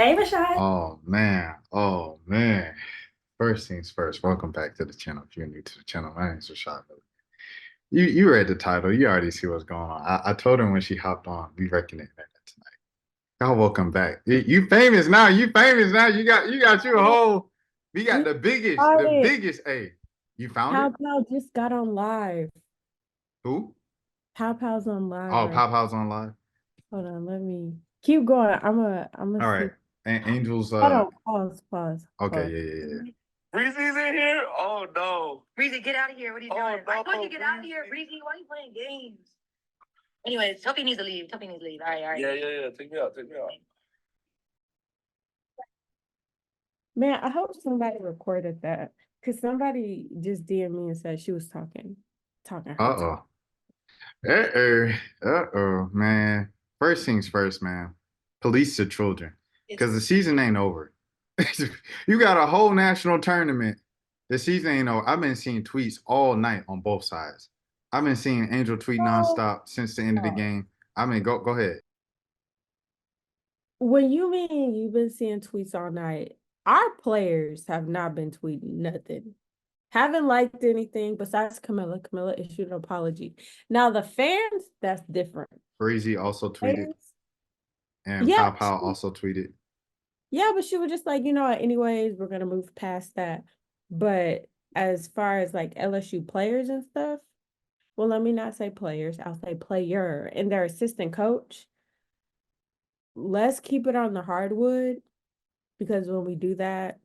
Hey, Rashad. Oh man, oh man. First things first, welcome back to the channel. If you're new to the channel, my name's Rashad. You read the title, you already see what's going on. I told her when she hopped on, we reckoning that tonight. Y'all welcome back. You famous now. You famous now. You got you a whole we got We the biggest, found the it. biggest. Hey, you found Pow it? Pow just got on live. Who? Pow Pow's on Oh, live. Pop House on live. Hold on, let me keep going. I'm gonna All right. see. Angels, Hold on, pause. okay, yeah. Breezy's in here? Oh no. Breezy, get out of here. What are you doing? I told you get out of here, Breezy. Why are you playing games? Anyways, Topi needs to leave. Topi needs to leave. All right. Yeah. Take me out. Take me out. Man, I hope somebody recorded that because somebody just DM'd me and said she was talking her talk. Uh-oh. Uh-oh. Uh-oh, man. First things first, man. Police the children. Because the season ain't over. You got a whole national tournament. The season ain't over. I've been seeing tweets all night on both sides. I've been seeing Angel tweet Oh, nonstop since the end of the game. I mean, go ahead. when you mean you've been seeing tweets all night, our players have not been tweeting nothing. Haven't liked anything besides Camilla. Camilla issued an apology. Now the fans, that's different. Breezy also tweeted, Players, and yeah, Pow Pow also tweeted. yeah, but she was just like, anyways, we're gonna move past that. But as far as like LSU players and stuff, well, let me not say players, I'll say player and their assistant coach. Let's keep it on the hardwood because when we do that,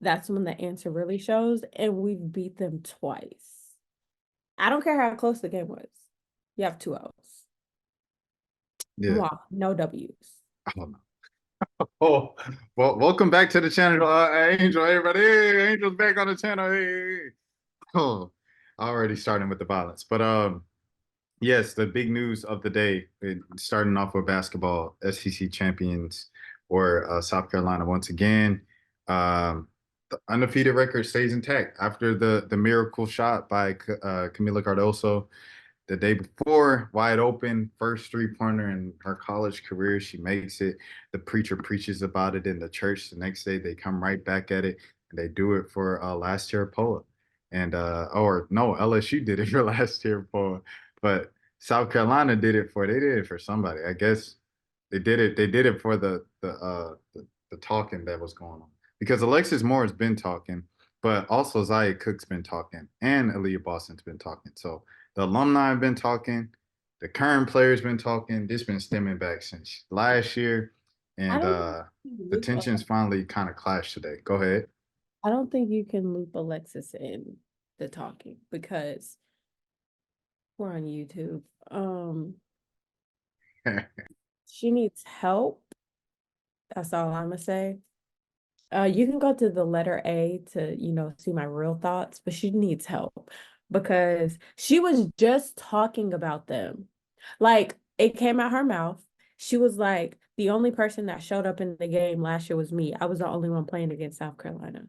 that's when the answer really shows, and we've beat them twice. I don't care how close the game was. You have two L's. Yeah. Mwah, no W's. I don't know. Oh, well, welcome back to the channel, Angel. Everybody, hey, Angel's back on the channel. Hey. Oh, already starting with the violence. But yes, the big news of the day, starting off with basketball, SEC champions or South Carolina once again. The undefeated record stays intact after the miracle shot by Camila Cardoso the day before, wide open, first three-pointer in her college career. She makes it. The preacher preaches about it in the church. The next day, they come right back at it, and they do it for last year Poa. And or no, LSU did it for last year Poa, but South Carolina did it for they did it for somebody. I guess they did it. They did it for the talking that was going on because Alexis Moore has been talking, but also Zaya Cook's been talking, and Aaliyah Boston's been talking. So the alumni have been talking, the current players been talking. This been stemming back since last year, I and don't the loop tensions finally kind of clashed today. Go ahead. I don't think you can loop Alexis in the talking because we're on YouTube. She needs help. That's all I'm gonna say. You can go to the letter A to, see my real thoughts, but she needs help because she was just talking about them. Like it came out her mouth. She was like, the only person that showed up in the game last year was me. I was the only one playing against South Carolina.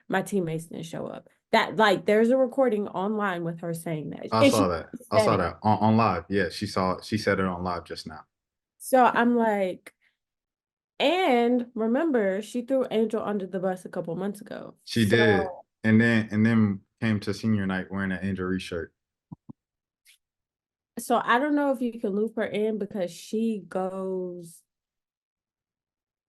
My teammates didn't show up. That like there's a recording online with her saying that. I And she saw that. I said saw it. that on live. Yeah, she saw. She said it on live just now. So I'm like, and remember, she threw Angel under the bus a couple months ago. She did, So and then came to senior night wearing an Angel Reese shirt. So I don't know if you can loop her in because she goes,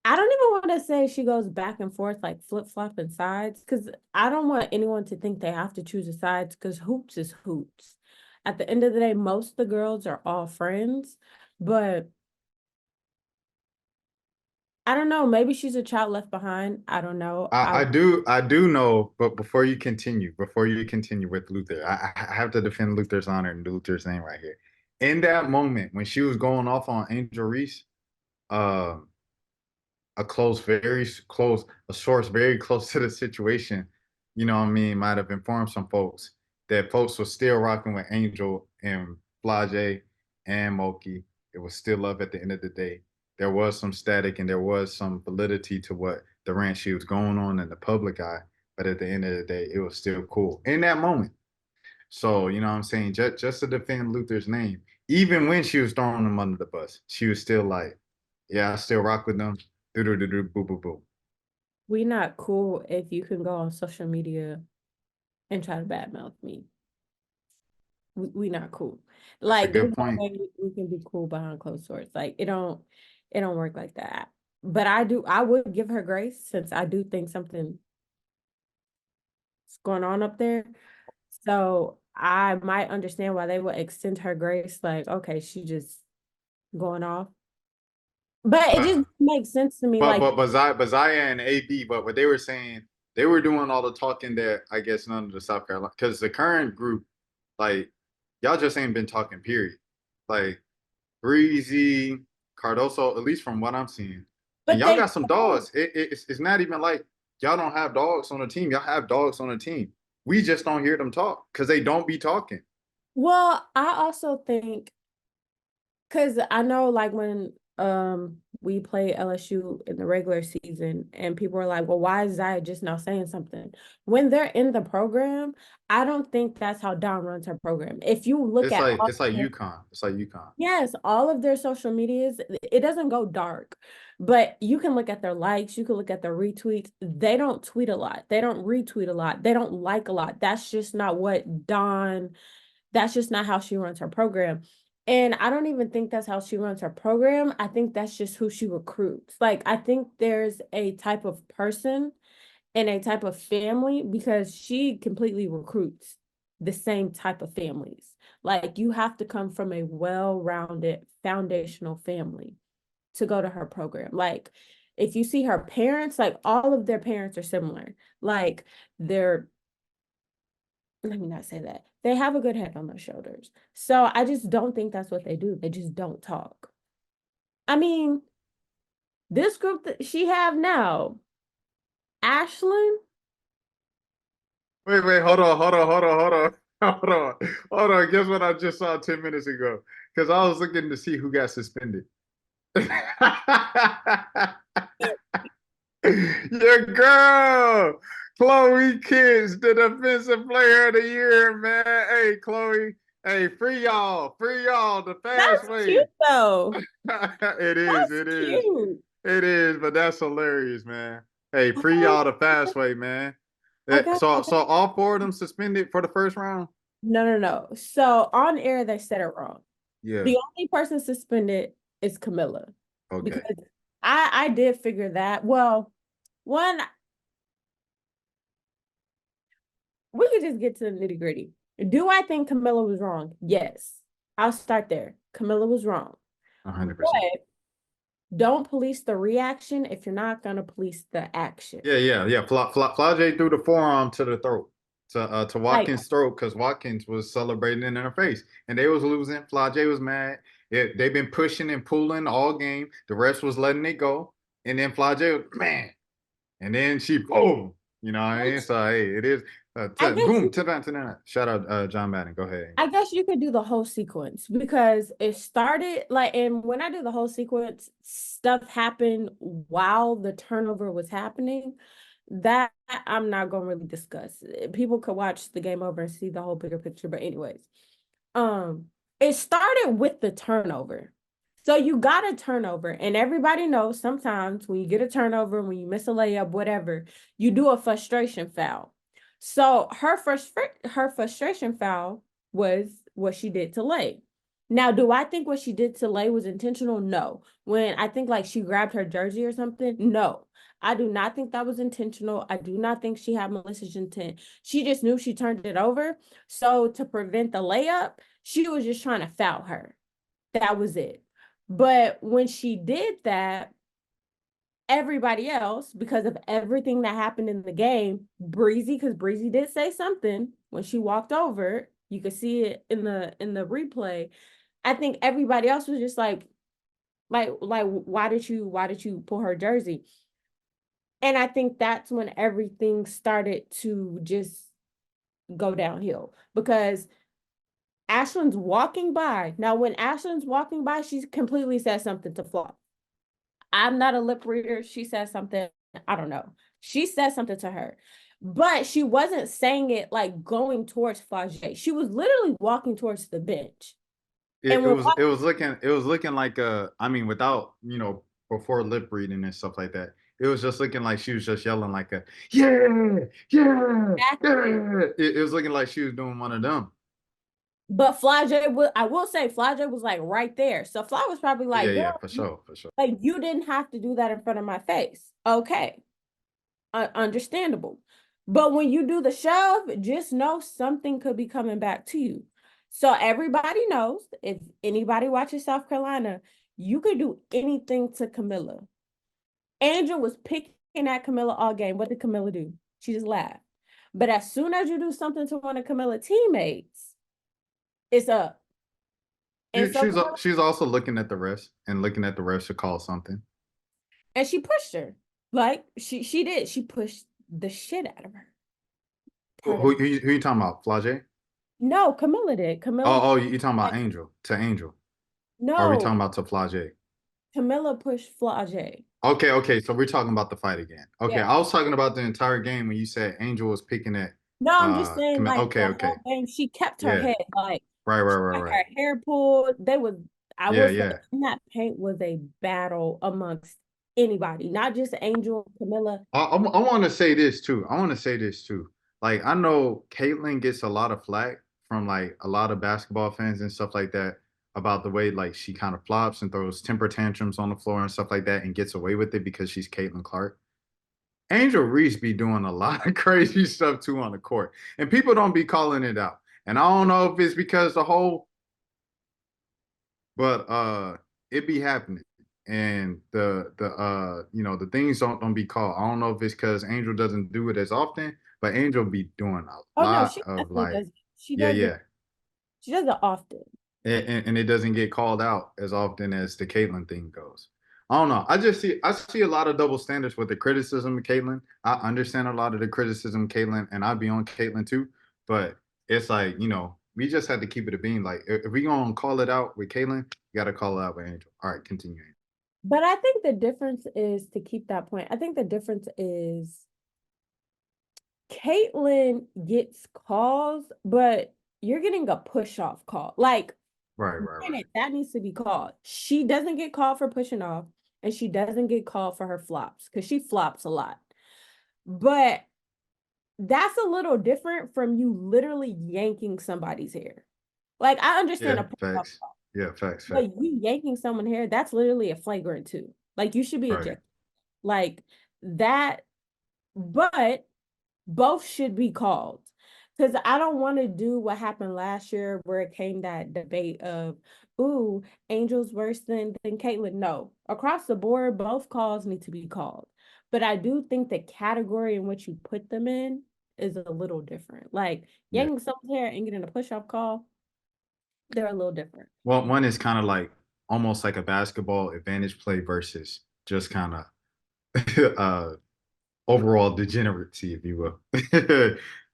I don't even want to say she goes back and forth like flip-flopping sides because I don't want anyone to think they have to choose a side because hoops is hoops. At the end of the day, most of the girls are all friends, but I don't know. Maybe she's a child left behind. I don't know. I do know, but before you continue with Luther, I have to defend Luther's honor and Luther's name right here. In that moment when she was going off on Angel Reese, um, a source very close to the situation, you know what I mean, might have informed some folks that folks were still rocking with Angel and Flage and Moki. It was still love at the end of the day. There was some static and there was some validity to what the rant she was going on in the public eye, but at the end of the day, it was still cool in that moment. So, you know what I'm saying? Just to defend Luther's name, even when she was throwing him under the bus, she was still like, yeah, I still rock with them. Do do do do boo boo boo. We not cool if you can go on social media and try to badmouth me. We not cool. That's a Like there's good no point. way we can be cool behind closed doors. Like it don't work like that. But I would give her grace since I do think something's going on up there. So I might understand why they would extend her grace. Like, okay, she just going off. But it just But makes sense to me. Like, but Zaya and AB, but what they were saying, they were doing all the talking that I guess none of the South Carolina, because the current group, like y'all just ain't been talking. Period. Like Breezy, Cardoso, at least from what I'm seeing, and but y'all they got some dogs. It's not even like y'all don't have dogs on the team. Y'all have dogs on the team. We just don't hear them talk because they don't be talking. well, I also think because I know like when we play LSU in the regular season and people are like, well, why is Zaya just now saying something? When they're in the program, I don't think that's how Don runs her program. If you look at all It's like their, UConn. It's like UConn. yes, all of their social medias, it doesn't go dark, but you can look at their likes, you can look at their retweets. They don't tweet a lot. They don't retweet a lot. They don't like a lot. That's just not what Don, that's just not how she runs her program. And I don't even think that's how she runs her program. I think that's just who she recruits. Like, I think there's a type of person and a type of family because she completely recruits the same type of families. Like, you have to come from a well-rounded foundational family to go to her program. Like, if you see her parents, like all of their parents are similar. Like, they're, let me not say that. They have a good head on their shoulders. So I just don't think that's what they do. They just don't talk. I mean, this group that she have now, Ashlyn, Hold on, hold on, hold on, hold on, hold on, hold on. Guess what I just saw 10 minutes ago? Because I was looking to see who got suspended. Your girl, Chloe Kids, the defensive player of the year, man. Hey, Chloe. Hey, free y'all, the fast that's cute way. though. It is, That's it is, cute. it is, but that's hilarious, man. Hey, free y'all the fast way, man. Okay. So all four of them suspended for the first round? No, no, no. So on air, they said it wrong. Yeah. The only person suspended is Camilla because Okay. I did figure that. Well, one, we could just get to the nitty gritty. Do I think Camilla was wrong? Yes. I'll start there. Camilla was wrong. 100%. But don't police the reaction if you're not going to police the action. Yeah. Flajay threw the forearm to the throat, to Like, Watkins' throat, because Watkins was celebrating in her face, and they was losing. Flajay was mad. They've been pushing and pulling all game. The rest was letting it go, and then Flajay, man, and then she boom. You know what I mean? So hey, it is I guess boom to that. Shout out John Madden. Go ahead. I guess you could do the whole sequence because it started like, and when I do the whole sequence, stuff happened while the turnover was happening. That I'm not going to really discuss. People could watch the game over and see the whole bigger picture. But anyways, um, it started with the turnover. So you got a turnover, and everybody knows sometimes when you get a turnover, when you miss a layup, whatever, you do a frustration foul. So her frustration foul was what she did to Lay. Now, do I think what she did to Lay was intentional? No. When I think like she grabbed her jersey or something, no. I do not think that was intentional. I do not think she had malicious intent. She just knew she turned it over. So to prevent the layup, she was just trying to foul her. That was it. But when she did that, everybody else, because of everything that happened in the game, Breezy, because Breezy did say something when she walked over, you could see it in the replay. I think everybody else was just like why did you pull her jersey? And I think that's when everything started to just go downhill because Ashlyn's walking by. Now, when Ashlyn's walking by, she completely says something to Flaw. I'm not a lip reader. She says something. I don't know. She says something to her, but she wasn't saying it like going towards Flage. She was literally walking towards the bench. And when It was looking like I mean, without before lip reading and stuff like that. It was just looking like she was just yelling like a yeah, yeah, Exactly. yeah. It was looking like she was doing one of them. But Fly J, I will say, Fly J was like right there. So Fly was probably Yeah, like, yeah, girl, for sure, for sure. like you didn't have to do that in front of my face. Okay, understandable. But when you do the shove, just know something could be coming back to you. So everybody knows if anybody watches South Carolina, you could do anything to Camilla. Angel was picking at Camilla all game. What did Camilla do? She just laughed. But as soon as you do something to one of Camilla's teammates, it's up. And so Camilla, She's also looking at the refs and looking at the refs to call something. and she pushed her. Like she did. She pushed the shit out of her. Who you talking about? Flage? No, Camilla did. Camilla You talking about Angel to Angel? Or are we no, talking about to Flage? Camilla pushed Flage. Okay. So we're talking about the fight again. Okay, Yeah. I was talking about the entire game when you said Angel was picking at No, I'm just saying, like Okay, the okay. whole game, she kept her Yeah. head, like Right. got her hair pulled. They was, I will say, Yeah. in that paint was a battle amongst anybody, not just Angel, Camilla. I want to say this too. Like, I know Caitlyn gets a lot of flack from like a lot of basketball fans and stuff like that about the way like she kind of flops and throws temper tantrums on the floor and stuff like that and gets away with it because she's Caitlyn Clark. Angel Reese be doing a lot of crazy stuff too on the court, and people don't be calling it out. And I don't know if it's because the whole, but it be happening. And the things don't be called. I don't know if it's because Angel doesn't do it as often, but Angel be doing a Oh no, lot she of definitely like, does. She does it. yeah. She does it often. And it doesn't get called out as often as the Caitlyn thing goes. I don't know. I see a lot of double standards with the criticism of Caitlyn. I understand a lot of the criticism of Caitlyn, and I'd be on Caitlyn too. But it's like, we just had to keep it a being. Like, if we gonna call it out with Caitlyn, you gotta call it out with Angel. All right, continue. But I think the difference is, to keep that point, I think the difference is Caitlyn gets calls, but you're getting a push off call. Like, Right. granted, that needs to be called. She doesn't get called for pushing off, and she doesn't get called for her flops because she flops a lot. But that's a little different from you literally yanking somebody's hair. Like, I understand Yeah, a push off facts. call, Yeah, facts. but you yanking someone's hair, that's literally a flagrant too. Like, you should be Right. ejected. Like that, but both should be called. Because I don't want to do what happened last year where it came that debate of, ooh, Angel's worse than Caitlyn. No, across the board, both calls need to be called. But I do think the category in which you put them in is a little different. Like Yeah. yanking someone's hair and getting a push-off call, they're a little different. Well, one is kind of like almost like a basketball advantage play versus just kind of overall degeneracy, if you will.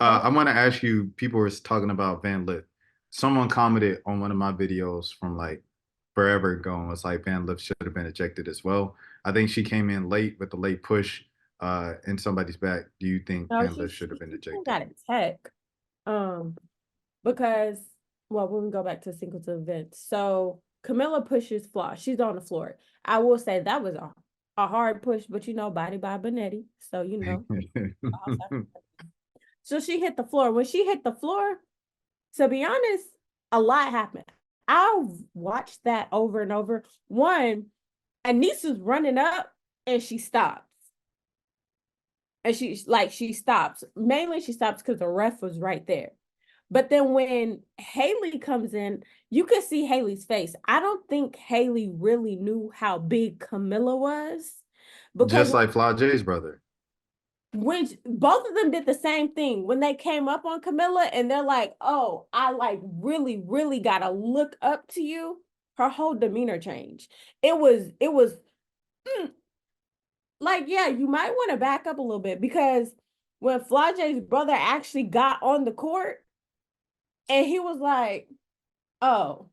I want to ask you, people were talking about Van Lith. Someone commented on one of my videos from like forever ago and was like, Van Lith should have been ejected as well. I think she came in late with the late push in somebody's back. Do you think No, Van Lith should have been ejected? got a tech. Because, well, when we go back to Singleton events, so Camilla pushes Flaw. She's on the floor. I will say that was a hard push, but body by Benetti. So, so she hit the floor. When she hit the floor, to be honest, a lot happened. I've watched that over and over. One, Anissa's running up and she stops. And she stops. Mainly she stops because the ref was right there. But then when Haley comes in, you could see Haley's face. I don't think Haley really knew how big Camilla was. Because Just like Flage's brother. when both of them did the same thing when they came up on Camilla and they're like, oh, I like really, really gotta look up to you. Her whole demeanor changed. It was like, yeah, you might want to back up a little bit because when Flage's brother actually got on the court and he was like, oh.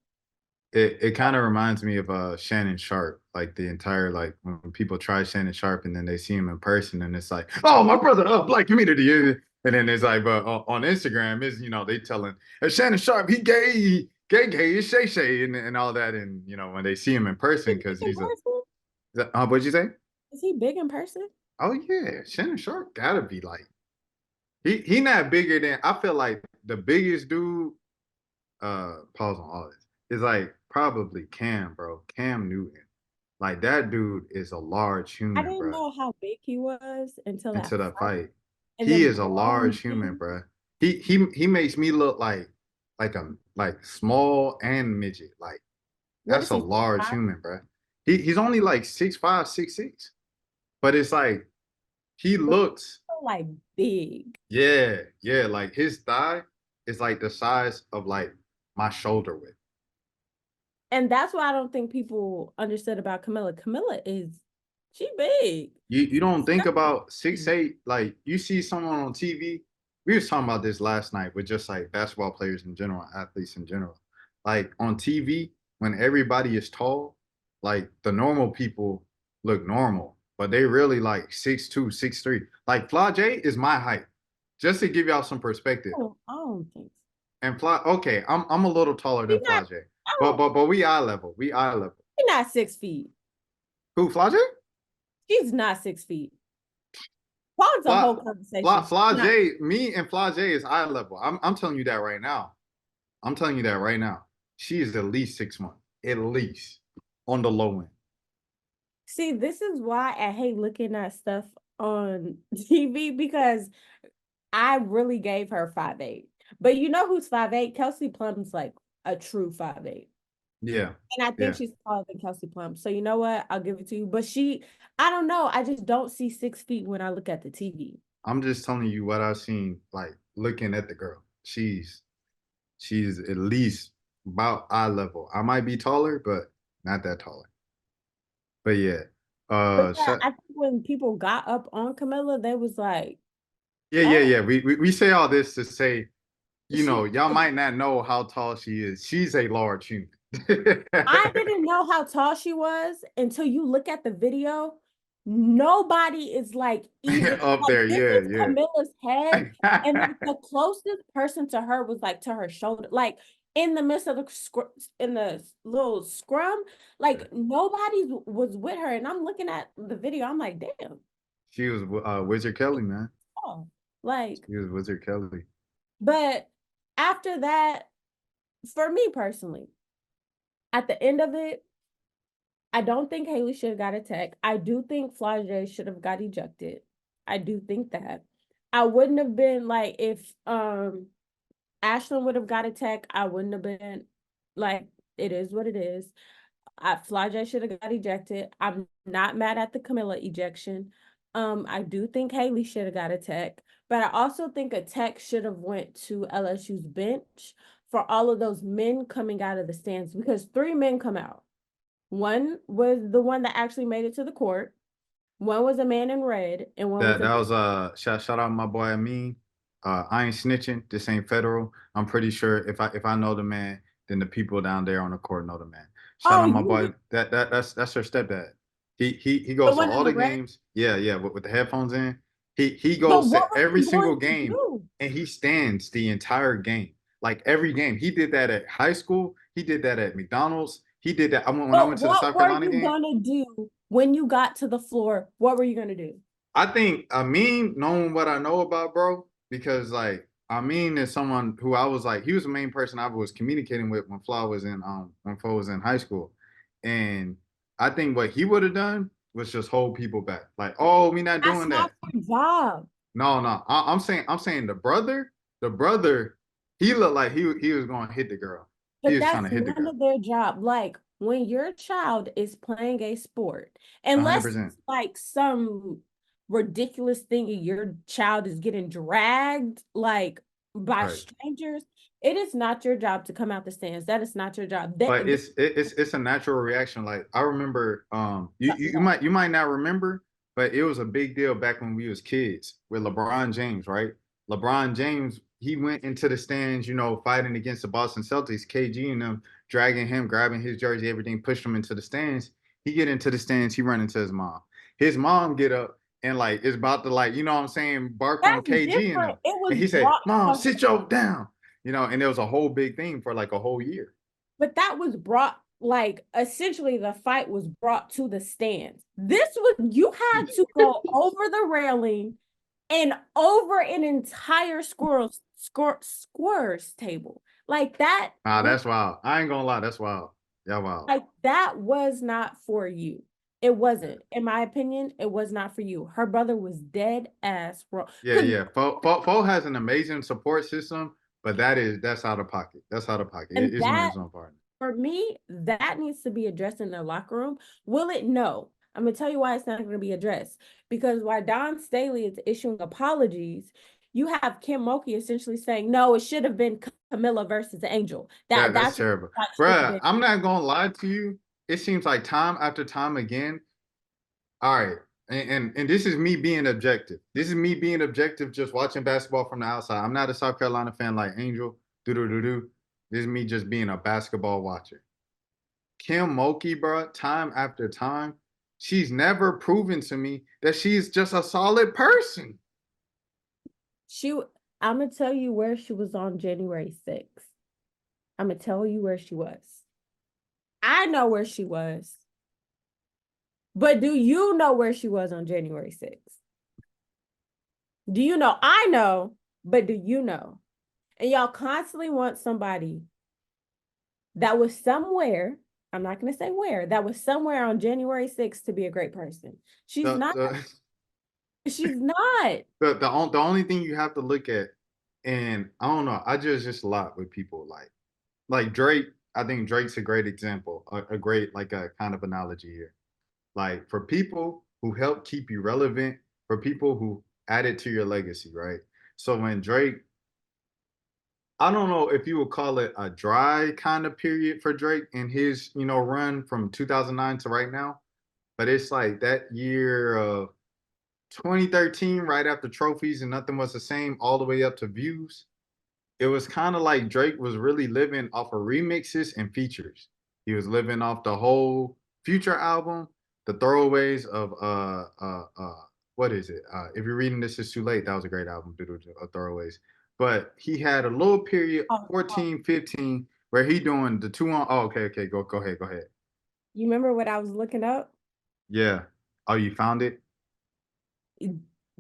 It kind of reminds me of Shannon Sharp, like the entire like when people try Shannon Sharp and then they see him in person and it's like, oh, my brother, black community, and then it's like, but on Instagram is they telling Shannon Sharp he gay is Shay Shay and all that, and when they see him in person because he's a What'd you say? Is he big in person? Oh yeah, Shannon Sharp gotta be like he not bigger than I feel like the biggest dude. Pause on all this is like probably Cam, bro. Cam Newton. Like that dude is a large I human, didn't bro. know how big he was until that Into that fight. fight, And he then is a large growing human, him. bro. He makes me look like a like small and midget. Like What that's is a he, large 6'5"? human, bro. He's only like 6'5", 6'6", but it's like he But looks, he's so, like big. yeah, like his thigh is like the size of like my shoulder width. And that's why I don't think people understood about Camilla. Camilla is she big. You don't think about six Big. eight like you see someone on TV. We was talking about this last night with just like basketball players in general, athletes in general. Like on TV, when everybody is tall, like the normal people look normal, but they really like 6'2", 6'3". Like Fly J is my height, just to give y'all some perspective. Oh, I don't think so. And Fly, okay, I'm a little taller He's than not, Fly J, I but don't, but we eye level, we eye level. she's not 6 feet. Who Fly J? She's not 6 feet. Pause a Fly, whole conversation. Fly Not, J, me and Fly J is eye level. I'm telling you that right now. I'm telling you that right now. She is at least 6'1", at least on the low end. see, this is why I hate looking at stuff on TV because I really gave her 5'8". But you know who's 5'8"? Kelsey Plum's like a true 5'8". Yeah, And I think yeah. she's taller than Kelsey Plum. So you know what? I'll give it to you. But I don't know. I just don't see 6 feet when I look at the TV. I'm just telling you what I've seen. Like looking at the girl, she's at least about eye level. I might be taller, but not that taller. But yeah, But yeah, shut. I think when people got up on Camilla, they was like, oh, Yeah. We say all this to say, she y'all might not know how tall she is. She's a large human. I didn't know how tall she was until you look at the video. Nobody is like even Up like there, this is yeah, Camilla's head, and yeah. like the closest person to her was like to her shoulder, like in the midst of in the little scrum, like nobody was with her. And I'm looking at the video, I'm like, damn, She was Wizard Kelly, man. oh, like, She was Wizard Kelly. but after that, for me personally, at the end of it, I don't think Haley should have got a tech. I do think Flage should have got ejected. I do think that. I wouldn't have been like if Ashlyn would have got a tech, I wouldn't have been like it is what it is. Flage should have got ejected. I'm not mad at the Camilla ejection. I do think Haley should have got a tech, but I also think a tech should have went to LSU's bench for all of those men coming out of the stands because 3 men come out. One was the one that actually made it to the court. One was a man in red, and one was That a that was shout out my boy Amin. I ain't snitching. This ain't federal. I'm pretty sure if I know the man, then the people down there on the court know the man. Shout oh, out my you boy. That's her stepdad. He the goes to one in all the the red. games. Yeah, with the headphones in. He So goes to what was every he single going to game do? and he stands the entire game. Like every game. He did that at high school. He did that at McDonald's. He did that when I But went to the what South were Carolina you game. gonna do when you got to the floor? What were you gonna do? I think Amin, knowing what I know about bro, because like Amin is someone who I was like, he was the main person I was communicating with when Flo was in high school. And I think what he would have done was just hold people back. Like, oh, we not That's doing not that. your job. No. I'm saying the brother, he looked like he was going to hit the girl. He But was trying that's to hit the none girl. of their job. Like when your child is playing a sport, unless 100%. it's like some ridiculous thing and your child is getting dragged like by Right. strangers, it is not your job to come out the stands. That is not your job. But it's a natural reaction. Like I remember, you might not remember, but it was a big deal back when we was kids with LeBron James, right? LeBron James, he went into the stands, fighting against the Boston Celtics, KG and them, dragging him, grabbing his jersey, everything, pushed him into the stands. He get into the stands, he run into his mom. His mom get up and like is about to like, what I'm saying, bark on That's KG and them. different. It And was he said, brought Mom, to sit your down. And there was a whole big thing for like a whole year. but that was brought like essentially the fight was brought to the stands. This was you had to go over the railing and over an entire squares table. Like that. Nah, that's wild. I ain't gonna lie, that's wild. Yeah, wild. Like that was not for you. It wasn't. In my opinion, it was not for you. Her brother was dead ass wrong. Yeah, yeah. Fo has an amazing support system, but that's out of pocket. That's out of pocket. And It's that, man's own partner. for me, that needs to be addressed in the locker room. Will it? No. I'm gonna tell you why it's not going to be addressed. Because while Don Staley is issuing apologies, you have Kim Mulkey essentially saying, no, it should have been Camilla versus Angel. That's That's terrible. what should have Bruh, been. I'm not gonna lie to you. It seems like time after time again. All right. And this is me being objective. This is me being objective, just watching basketball from the outside. I'm not a South Carolina fan like Angel. Do. This is me just being a basketball watcher. Kim Mulkey, bro, time after time, she's never proven to me that she's just a solid person. I'm gonna tell you where she was on January 6th. I'm gonna tell you where she was. I know where she was. But do you know where she was on January 6th? Do you know? I know, but do you know? And y'all constantly want somebody that was somewhere, I'm not going to say where, that was somewhere on January 6th to be a great person. She's not. She's not. The only thing you have to look at, and I don't know, I just a lot with people like Drake. I think Drake's a great example, a great like a kind of analogy here. Like for people who help keep you relevant, for people who added to your legacy, right? So when Drake, I don't know if you would call it a dry kind of period for Drake in his, run from 2009 to right now, but it's like that year of 2013, right after trophies and nothing was the same, all the way up to views. It was kind of like Drake was really living off of remixes and features. He was living off the whole Future album, the throwaways of what is it? If you're reading This Is Too Late, that was a great album, throwaways. But he had a little period, 14, 15, where he doing the two on. Oh, okay, go ahead. You remember what I was looking up? Yeah. Oh, you found it?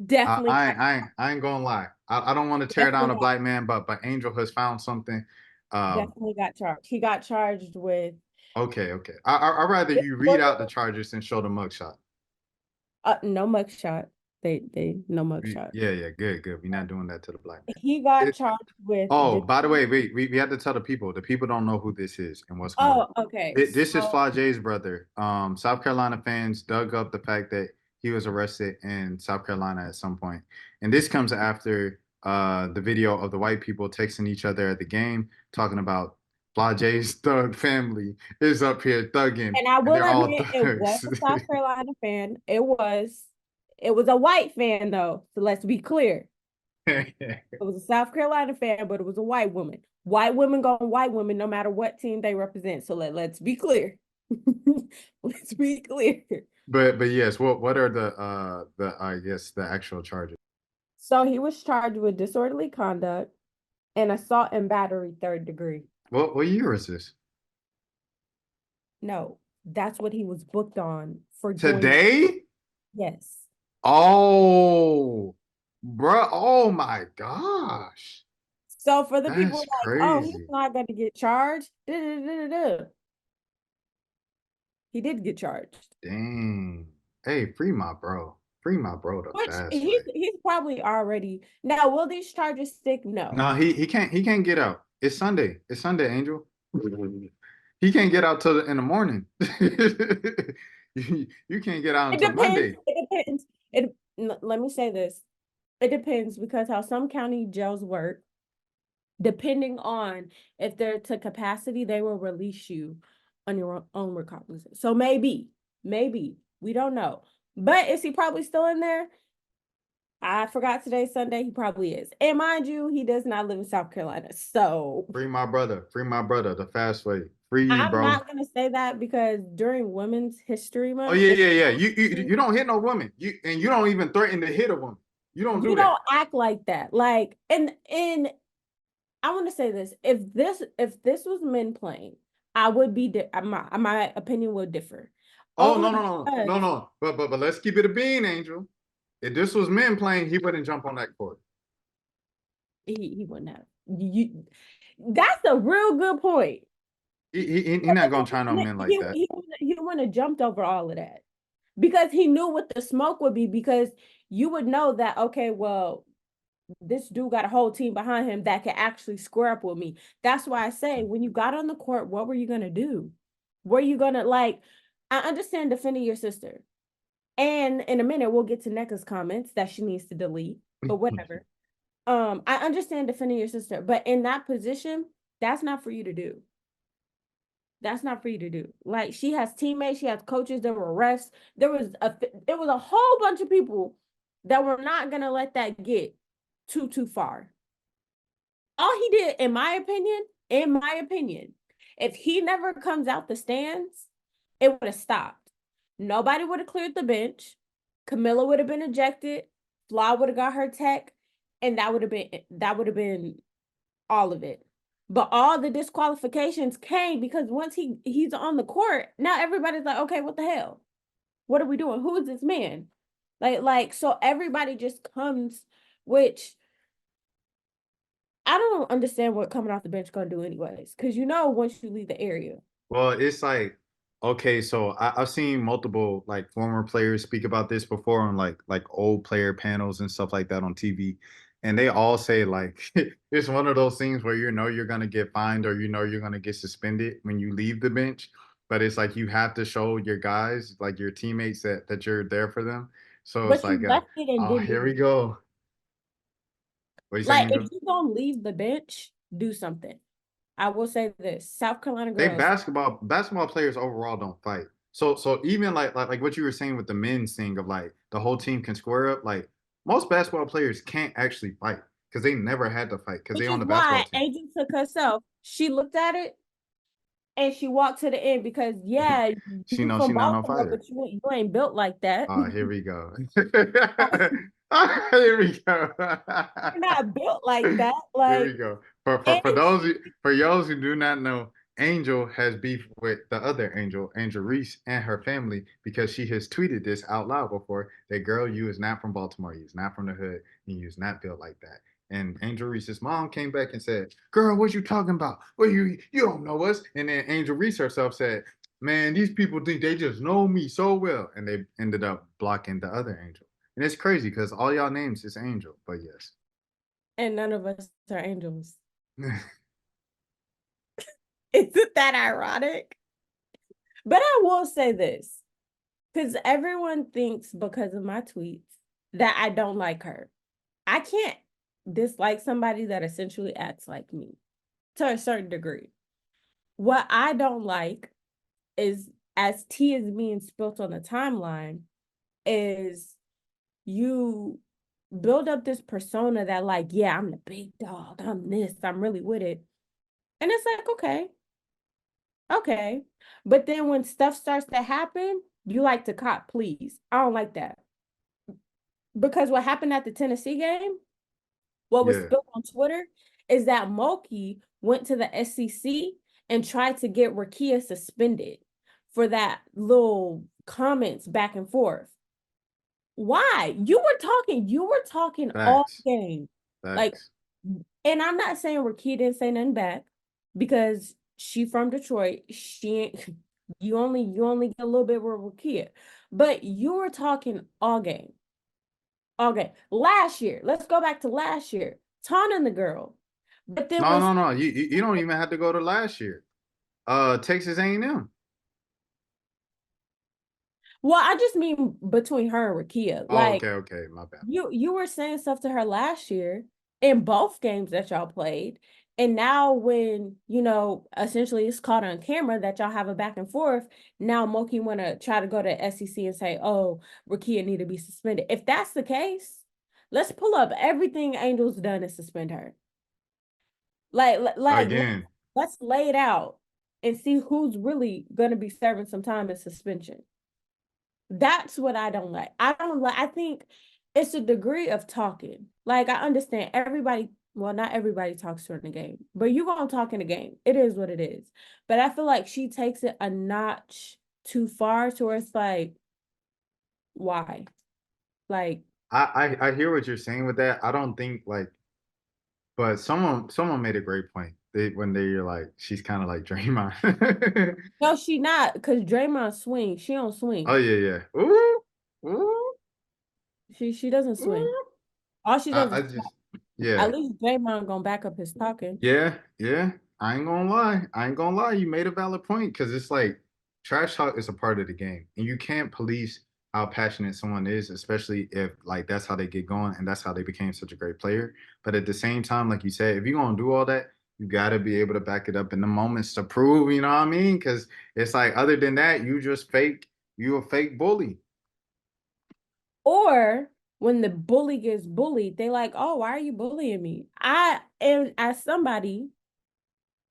Definitely. I ain't gonna lie. I don't want to tear down a black man, but Angel has found something. Definitely got charged. He got charged with. Okay. I'd rather you read out the charges than show the mugshot. No mugshot. They no mugshot. Yeah, good. We're not doing that to the black man. He got charged with. Oh, by the way, wait, we have to tell the people. The people don't know who this is and what's going on. Oh, okay. This is Flage's brother. South Carolina fans dug up the fact that he was arrested in South Carolina at some point. And this comes after the video of the white people texting each other at the game, talking about Flage's thug family is up here thugging. And I will admit, it was a South Carolina fan. It was a white fan, though. So let's be clear. It was a South Carolina fan, but it was a white woman. White women go on white women no matter what team they represent. So let's be clear. Let's be clear. But yes, what are the I guess the actual charges? So he was charged with disorderly conduct and assault and battery 3rd degree. What year is this? No, that's what he was booked on for today. Yes. Oh, bruh. Oh my gosh. So for the people like, crazy. Oh, he's not going to get charged. He did get charged. Dang. Hey, free my bro. Free my bro the fast way. He's probably already. Now, will these charges stick? No. No, he can't get out. It's Sunday. It's Sunday, Angel. He can't get out till in the morning. You can't get out until Monday. It depends. Let me say this. It depends because how some county jails work. Depending on if they're to capacity, they will release you on your own recognizance. So maybe, we don't know. But is he probably still in there? I forgot today's Sunday. He probably is. And mind you, he does not live in South Carolina. So free my brother. Free my brother the fast way. Free you, bro. I'm not gonna say that because during Women's History Month. Oh yeah. You don't hit no woman. You don't even threaten to hit a woman. You don't do that. You don't act like that. Like and I want to say this. If this was men playing, I would be my opinion will differ. Oh no Only no no because no no! But let's keep it a bean, Angel. If this was men playing, he wouldn't jump on that court. he wouldn't have. That's a real good point. He not gonna try no men like that. He wouldn't have jumped over all of that because he knew what the smoke would be. Because you would know that, okay, well, this dude got a whole team behind him that can actually square up with me. That's why I say, when you got on the court, what were you gonna do? Were you gonna like? I understand defending your sister, and in a minute we'll get to Neka's comments that she needs to delete, but whatever. I understand defending your sister, but in that position, that's not for you to do. That's not for you to do. Like, she has teammates, she has coaches, there were refs, there was a whole bunch of people that were not gonna let that get too far. All he did, in my opinion, if he never comes out the stands, it would have stopped. Nobody would have cleared the bench. Camilla would have been ejected. Flaw would have got her tech, and that would have been all of it. But all the disqualifications came because once he's on the court, now everybody's like, okay, what the hell? What are we doing? Who is this man? So everybody just comes, which I don't understand what coming off the bench gonna do anyways. Because once you leave the area. Well, it's like, okay, so I've seen multiple like former players speak about this before on like old player panels and stuff like that on TV. And they all say like it's one of those things where you're gonna get fined or you're gonna get suspended when you leave the bench. But it's like you have to show your guys, like your teammates, that you're there for them. So it's But like, you left it and oh, didn't here do we it. go. What you Like, saying, if Angel? you don't leave the bench, do something. I will say this: South Carolina They girls. basketball players overall don't fight. So even like what you were saying with the men's thing of like the whole team can square up. Like most basketball players can't actually fight because they never had to fight because they Which on is the basketball why team. Angel took herself. She looked at it and she walked to the end because, yeah, She you knows from she not no Baltimore, fighter. but you ain't built like that. Here we go. Here we go. You're not built like that. Here we Like, go. and For those who do not know, Angel has beef with the other Angel, Angel Reese, and her family because she has tweeted this out loud before. That girl, you is not from Baltimore. You is not from the hood. And you is not built like that. And Angel Reese's mom came back and said, "Girl, what you talking about? Well, you don't know us." And then Angel Reese herself said, "Man, these people think they just know me so well," and they ended up blocking the other Angel. And it's crazy because all y'all names is Angel, but yes. none of us are angels. Isn't that ironic? But I will say this, because everyone thinks because of my tweets that I don't like her. I can't dislike somebody that essentially acts like me to a certain degree. What I don't like is, as tea is being spilt on the timeline, is you build up this persona that, like, yeah, I'm the big dog, I'm this, I'm really with it. And it's like, okay. But then when stuff starts to happen, you like to cop please. I don't like that. Because what happened at the Tennessee game, what was Yeah. spilled on Twitter, is that Mulkey went to the SEC and tried to get Rakia suspended for that little comments back and forth. Why? You were talking all Facts. game. Like, Facts. and I'm not saying Rakia didn't say nothing back because she from Detroit. She ain't, you only get a little bit with Rakia. But you were talking all game. Okay, last year, let's go back to last year. Taunting the girl. But then No, when, no, no. You don't even have to go to last year. Texas A&M. well, I just mean between her and Rakia. Oh, Like, okay. My bad. you were saying stuff to her last year in both games that y'all played. And now when, essentially it's caught on camera that y'all have a back and forth, now Moki want to try to go to SEC and say, oh, Rakia need to be suspended. If that's the case, let's pull up everything Angel's done and suspend her. Like Again, let's lay it out and see who's really going to be serving some time in suspension. That's what I don't like. I think it's a degree of talking. Like, I understand everybody Well, not everybody talks to her in the game, but you gonna talk in the game. It is what it is. But I feel like she takes it a notch too far to where it's like, why? Like, I hear what you're saying with that. I don't think like, but someone made a great point. When they're like, she's kind of like Draymond. no, she not, because Draymond swing. She don't Oh swing. yeah, yeah. Ooh, ooh, She doesn't swing. ooh. All she does I is just, talk. yeah. At least Draymond gonna back up his talking. Yeah, yeah. I ain't gonna lie. I ain't gonna lie. You made a valid point because it's like trash talk is a part of the game, and you can't police how passionate someone is, especially if like that's how they get going and that's how they became such a great player. But at the same time, like you said, if you're gonna do all that, you gotta be able to back it up in the moments to prove. You know what I mean? Because it's like other than that, you just fake. You a fake bully. Or when the bully gets bullied, they like, oh, why are you bullying me? I am as somebody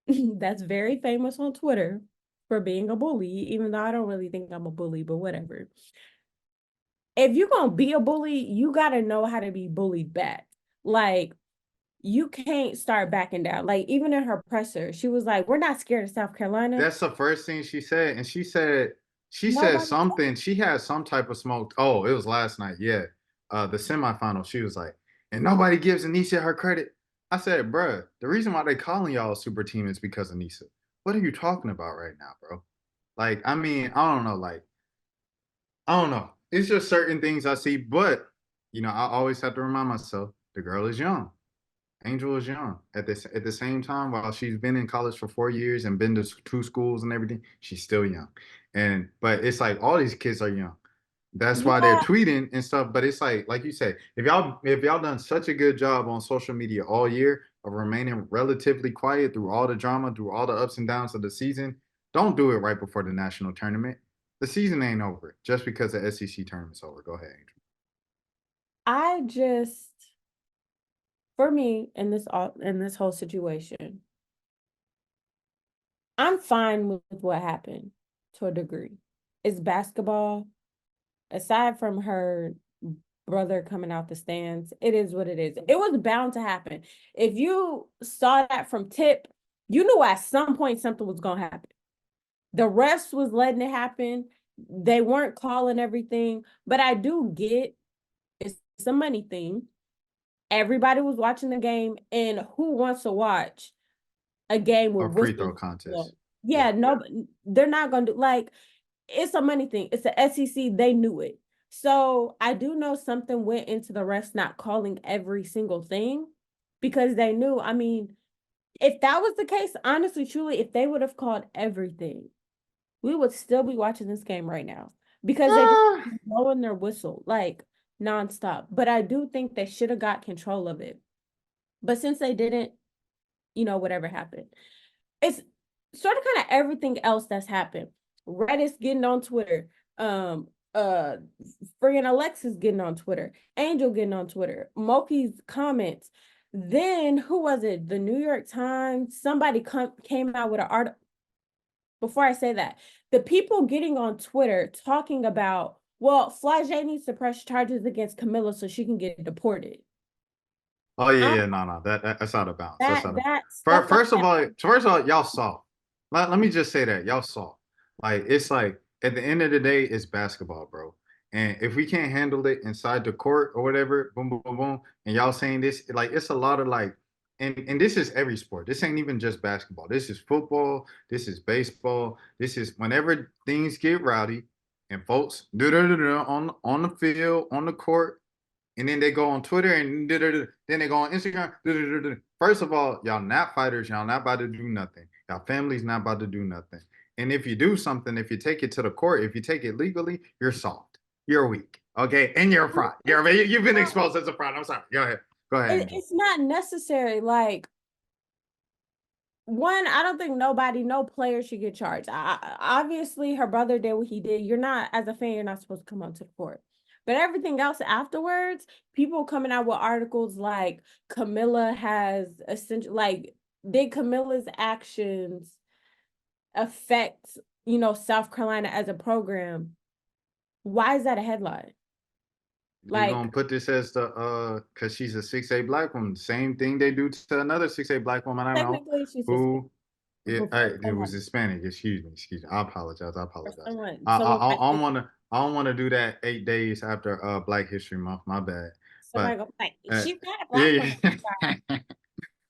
that's very famous on Twitter for being a bully, even though I don't really think I'm a bully, but whatever. If you're gonna be a bully, you gotta know how to be bullied back. Like, you can't start backing down. Like, even in her presser, she was like, we're not scared of South Carolina. That's the first thing she said. And she said Nobody. something. She had some type of smoke. Oh, it was last night. Yeah. The semifinal. She was like, and nobody gives Anisha her credit. I said, bruh, the reason why they calling y'all a super team is because of Anisha. What are you talking about right now, bro? Like, I mean, I don't know. Like, I don't know. It's just certain things I see, but I always have to remind myself the girl is young. Angel is young. At the same time, while she's been in college for 4 years and been to two schools and everything, she's still young. But it's like all these kids are young. That's why they're Yeah, tweeting and stuff. But it's like you said, if y'all done such a good job on social media all year of remaining relatively quiet through all the drama, through all the ups and downs of the season, don't do it right before the national tournament. The season ain't over just because the SEC tournament's over. Go ahead, Angel. I just, for me, in this whole situation, I'm fine with what happened to a degree. It's basketball. Aside from her brother coming out the stands, it is what it is. It was bound to happen. If you saw that from tip, you knew at some point something was gonna happen. The refs was letting it happen. They weren't calling everything, but I do get it's a money thing. Everybody was watching the game, and who wants to watch a game with A free whistles? throw contest. Well, Yeah. yeah, no, they're not gonna do like it's a money thing. It's the SEC. They knew it. So I do know something went into the refs not calling every single thing because they knew. I mean, if that was the case, honestly, truly, if they would have called everything, we would still be watching this game right now because they just Ah, blowing their whistle like nonstop. But I do think they should have got control of it. But since they didn't, whatever happened. It's sort of kind of everything else that's happened. Reddit's getting on Twitter. Uh friggin' Alexis getting on Twitter. Angel getting on Twitter. Moki's comments. Then who was it? The New York Times. Somebody came out with an article. Before I say that, the people getting on Twitter talking about, well, Flagey needs to press charges against Camilla so she can get deported. oh yeah, Um, yeah, no, no, that's out of bounds. That's that out of. that stuff like that. First of all, y'all saw. Let me just say that y'all saw. Like it's like at the end of the day, it's basketball, bro. And if we can't handle it inside the court or whatever, boom, boom, boom, boom, and y'all saying this, like it's a lot of like, and this is every sport. This ain't even just basketball. This is football. This is baseball. This is whenever things get rowdy, and folks do on the field, on the court, and then they go on Twitter and then they go on Instagram. First of all, y'all not fighters. Y'all not about to do nothing. Y'all family's not about to do nothing. And if you do something, if you take it to the court, if you take it legally, you're soft. You're weak. Okay, and you're a fraud. You've been exposed as a fraud. I'm sorry. Go ahead. Go ahead, Angel. It's not necessary. Like, one, I don't think no player should get charged. Obviously, her brother did what he did. You're not, as a fan, you're not supposed to come onto the court. But everything else afterwards, people coming out with articles like Camilla has essentially, like, did Camilla's actions affect, South Carolina as a program? Why is that a headline? You're Like gonna put this as the because she's a 6'8" black woman. Same thing they do to another 6'8" black woman I know technically she's Hispanic. who it, But for it was someone, Hispanic. Excuse me. I apologize. for I someone, I someone I, might I think, want to I don't want to do that 8 days after Black History Month. My bad. somebody But go like, uh, she's not a black woman. yeah, Sorry. yeah.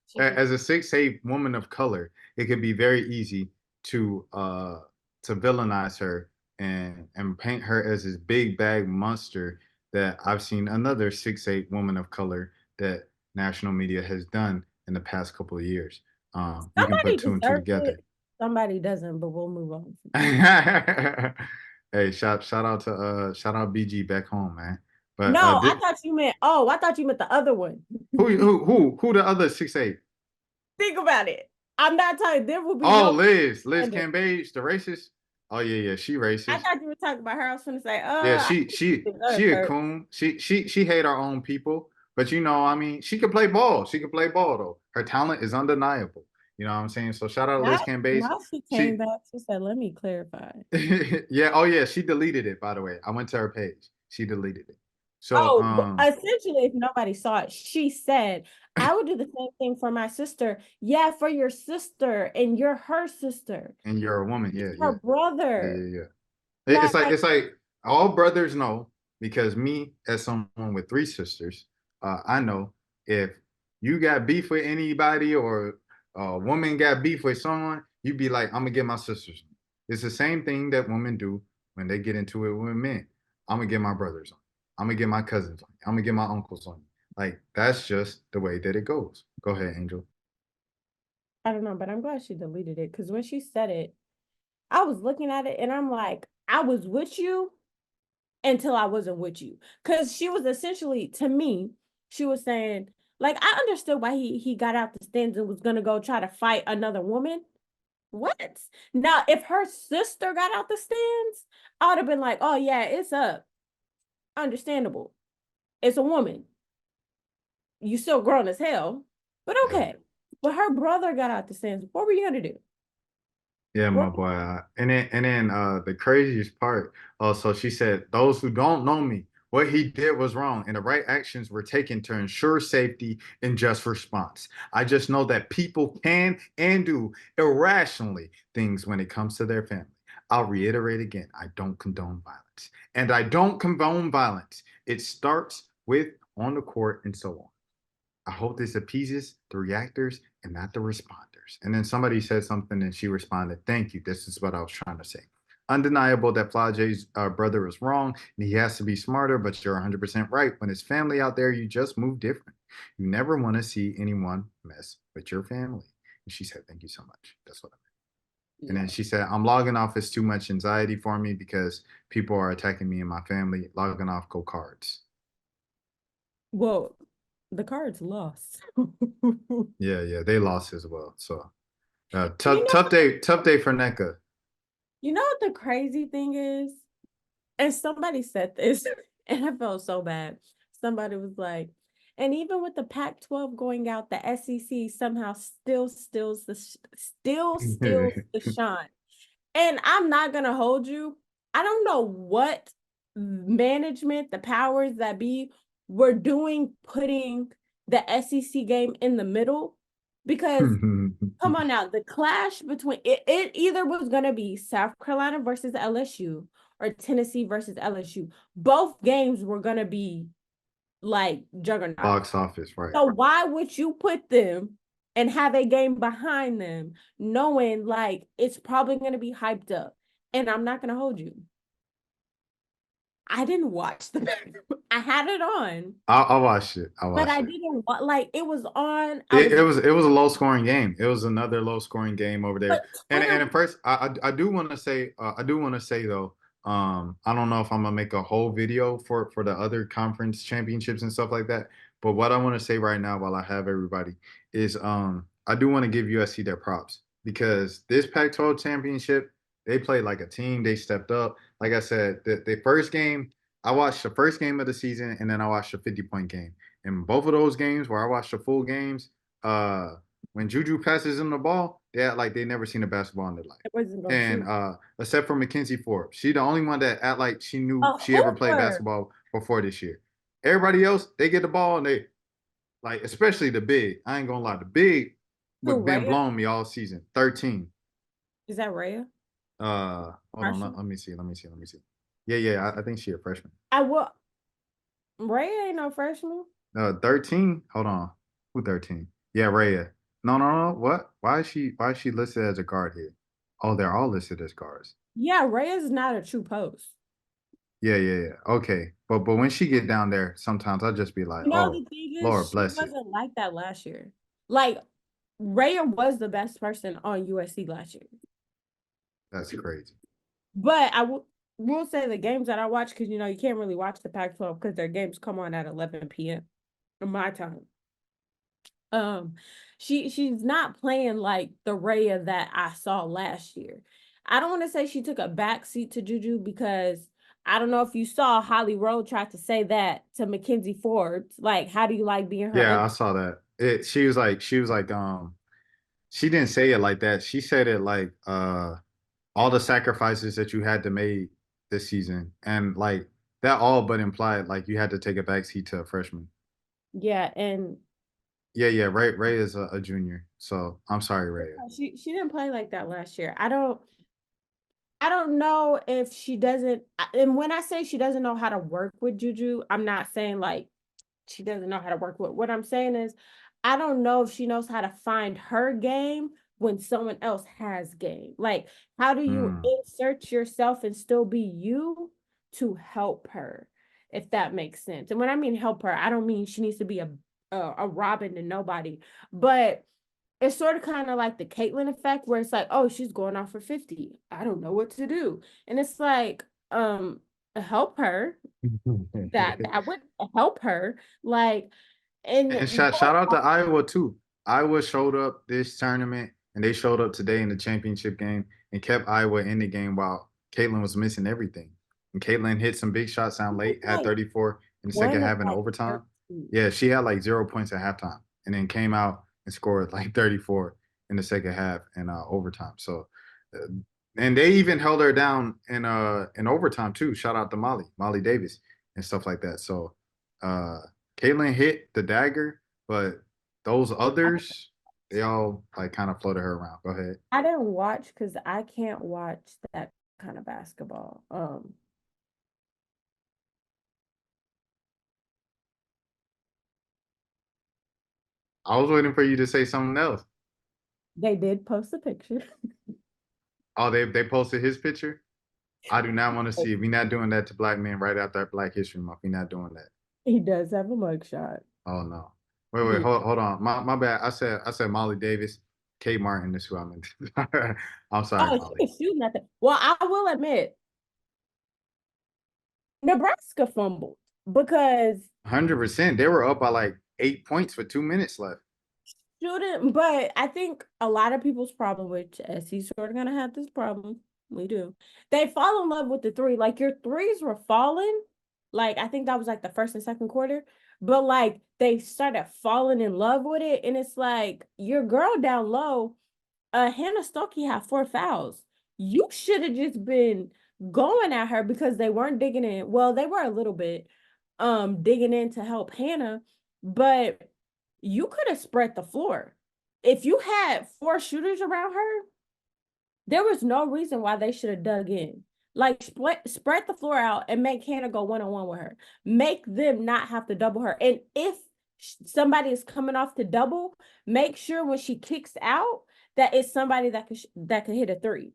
She's not. As a 6'8" woman of color, it could be very easy to villainize her and paint her as this big bag monster that I've seen another 6'8" woman of color that national media has done in the past couple of years. You can put Somebody two and two deserves it. together. Somebody doesn't, but we'll move on. Hey, shout out BG back home, man. But No, I thought you meant. Oh, I thought you meant the other one. who the other 6'8"? Think about it. I'm not talking. There will be Oh, no Liz standard. Cambage, the racist. Oh yeah, she I racist. thought you were talking about her. I was going to say, Yeah, I she deserve a her. coon. She hate our own people. But I mean, she can play ball. She can play ball though. Her talent is undeniable. You know what I'm saying? So shout out to Liz Now, Cambage. now she came She back. She said, "Let me clarify." yeah, oh yeah, she deleted it, by the way. I went to her page. She deleted it. So Oh, essentially, if nobody saw it, she said, "I would do the same thing for my sister. Yeah, for your sister, and you're her sister. and you're a woman. It's Yeah, her yeah. Yeah, brother." yeah, yeah. Like, It's like all brothers know because me as someone with three sisters, I know if you got beef with anybody or a woman got beef with someone, you be like, I'm gonna get my sisters. It's the same thing that women do when they get into it with men. I'm gonna get my brothers on. I'm gonna get my cousins on. I'm gonna get my uncles on. Like that's just the way that it goes. Go ahead, Angel. I don't know, but I'm glad she deleted it because when she said it, I was looking at it and I'm like, I was with you until I wasn't with you. Because she was essentially, to me, she was saying, like, I understood why he got out the stands and was gonna go try to fight another woman. What? Now, if her sister got out the stands, I would have been like, oh yeah, it's up. Understandable. It's a woman. You still grown as hell, but Yeah. okay. But her brother got out the stands. What were you gonna do? Yeah, my What boy. And then the craziest part, also she said, those who don't know me, what he did was wrong, and the right actions were taken to ensure safety and just response. I just know that people can and do irrationally things when it comes to their family. I'll reiterate again, I don't condone violence. And I don't condone violence. It starts with on the court and so on. I hope this appeases the reactors and not the responders. And then somebody said something and she responded, thank you. This is what I was trying to say. Undeniable that Flage's brother is wrong and he has to be smarter, but you're 100% right. When it's family out there, you just move different. You never want to see anyone mess with your family. And she said, thank you so much. That's what I meant. And yeah. then she said, I'm logging off. It's too much anxiety for me because people are attacking me and my family. Logging off, go cards. Well, the cards lost. Yeah, yeah, they lost as well. So You know, tough day for NECA. you know what the crazy thing is? And somebody said this, and I felt so bad. Somebody was like, and even with the Pac-12 going out, the SEC somehow still steals the shine. And I'm not gonna hold you. I don't know what management, the powers that be, were doing putting the SEC game in the middle because come on now, the clash between it either was gonna be South Carolina versus LSU or Tennessee versus LSU. Both games were gonna be like juggernauts. Box office, right? So why would you put them and have a game behind them, knowing like it's probably gonna be hyped up? And I'm not gonna hold you. I didn't watch the I had it on, I watched it. I but watched I it. didn't like it was on. I was It was a low scoring game. It was another low scoring game over but there. Twitter And at first, I do want to say though, I don't know if I'm gonna make a whole video for the other conference championships and stuff like that. But what I want to say right now, while I have everybody, is I do want to give USC their props because this Pac-12 championship, they played like a team. They stepped up. Like I said, the first game, I watched the first game of the season, and then I watched the 50-point game. In both of those games where I watched the full games, when Juju passes him the ball, they act like they never seen a basketball in their life. I wasn't gonna And shoot. except for Mackenzie Forbes, she the only one that act like she knew A she ever played hooper. basketball before this year. Everybody else, they get the ball and they like, especially the big. I ain't gonna lie, the big Who, been Raya? blowing me all season. 13. Is that Raya? Hold on, Freshman? let me see. Yeah, I think she a freshman. I will. Raya ain't no freshman. 13. Hold on, who 13? Yeah, Raya. No. What? Why is she listed as a guard here? Oh, they're all listed as guards. Yeah, Raya's not a true post. Yeah. Okay, but when she get down there, sometimes I just be like, You know, oh, the thing is, Lord she bless it. wasn't like that last year. Like, Raya was the best person on USC last year. That's crazy. But I will say the games that I watch, because you know you can't really watch the Pac-12 because their games come on at 11 p.m. in my time. She's not playing like the Raya that I saw last year. I don't want to say she took a back seat to Juju because I don't know if you saw Holly Rowe tried to say that to Mackenzie Forbes. Like, how do you like being her Yeah, under? I saw that. She was like, she didn't say it like that. She said it like, all the sacrifices that you had to make this season, and like that all but implied like you had to take a backseat to a freshman. Yeah, and Yeah. Ray is a junior, so I'm sorry, Ray. she didn't play like that last year. I don't know if she doesn't, and when I say she doesn't know how to work with Juju, I'm not saying like she doesn't know how to work with. What I'm saying is, I don't know if she knows how to find her game when someone else has game. Like, how do you Mm. insert yourself and still be you to help her, if that makes sense? And when I mean help her, I don't mean she needs to be a Robin to nobody, but it's sort of kind of like the Caitlyn effect, where it's like, oh, she's going off for 50. I don't know what to do, and it's like, help her. That would help her, like, and And shout out to Iowa too. Iowa showed up this tournament, and they showed up today in the championship game and kept Iowa in the game while Caitlin was missing everything. And Caitlin hit some big shots down late, had like 34 in the second one of half in like overtime. 13. Yeah, she had like 0 points at halftime, and then came out and scored like 34 in the second half in overtime. So, uh, and they even held her down in overtime too. Shout out to Molly Davis, and stuff like that. So, uh, Caitlin hit the dagger, but those others, they all like kind of floated her around. Go ahead. I didn't watch because I can't watch that kind of basketball. I was waiting for you to say something else. They did post a picture. Oh, they posted his picture. I do not want to see it. We're not doing that to black men right after Black History Month. We're not doing that. He does have a mugshot. Oh no. Wait, hold on. My bad. I said Molly Davis. Kate Martin is who I meant. I'm sorry, Oh, she Molly. was shooting at that. Well, I will admit, Nebraska fumbled because 100%. They were up by like 8 points with 2 minutes left. shooting, but I think a lot of people's problem, which as he's sort of gonna have this problem, we do. They fall in love with the three. Like your threes were falling. Like I think that was like the first and second quarter. But like they started falling in love with it. And it's like your girl down low, Hannah Stuckey had 4 fouls. You should have just been going at her because they weren't digging in. Well, they were a little bit digging in to help Hannah, but you could have spread the floor. If you had 4 shooters around her, there was no reason why they should have dug in. Like spread the floor out and make Hannah go one-on-one with her. Make them not have to double her. And if somebody is coming off to double, make sure when she kicks out that it's somebody that could hit a three.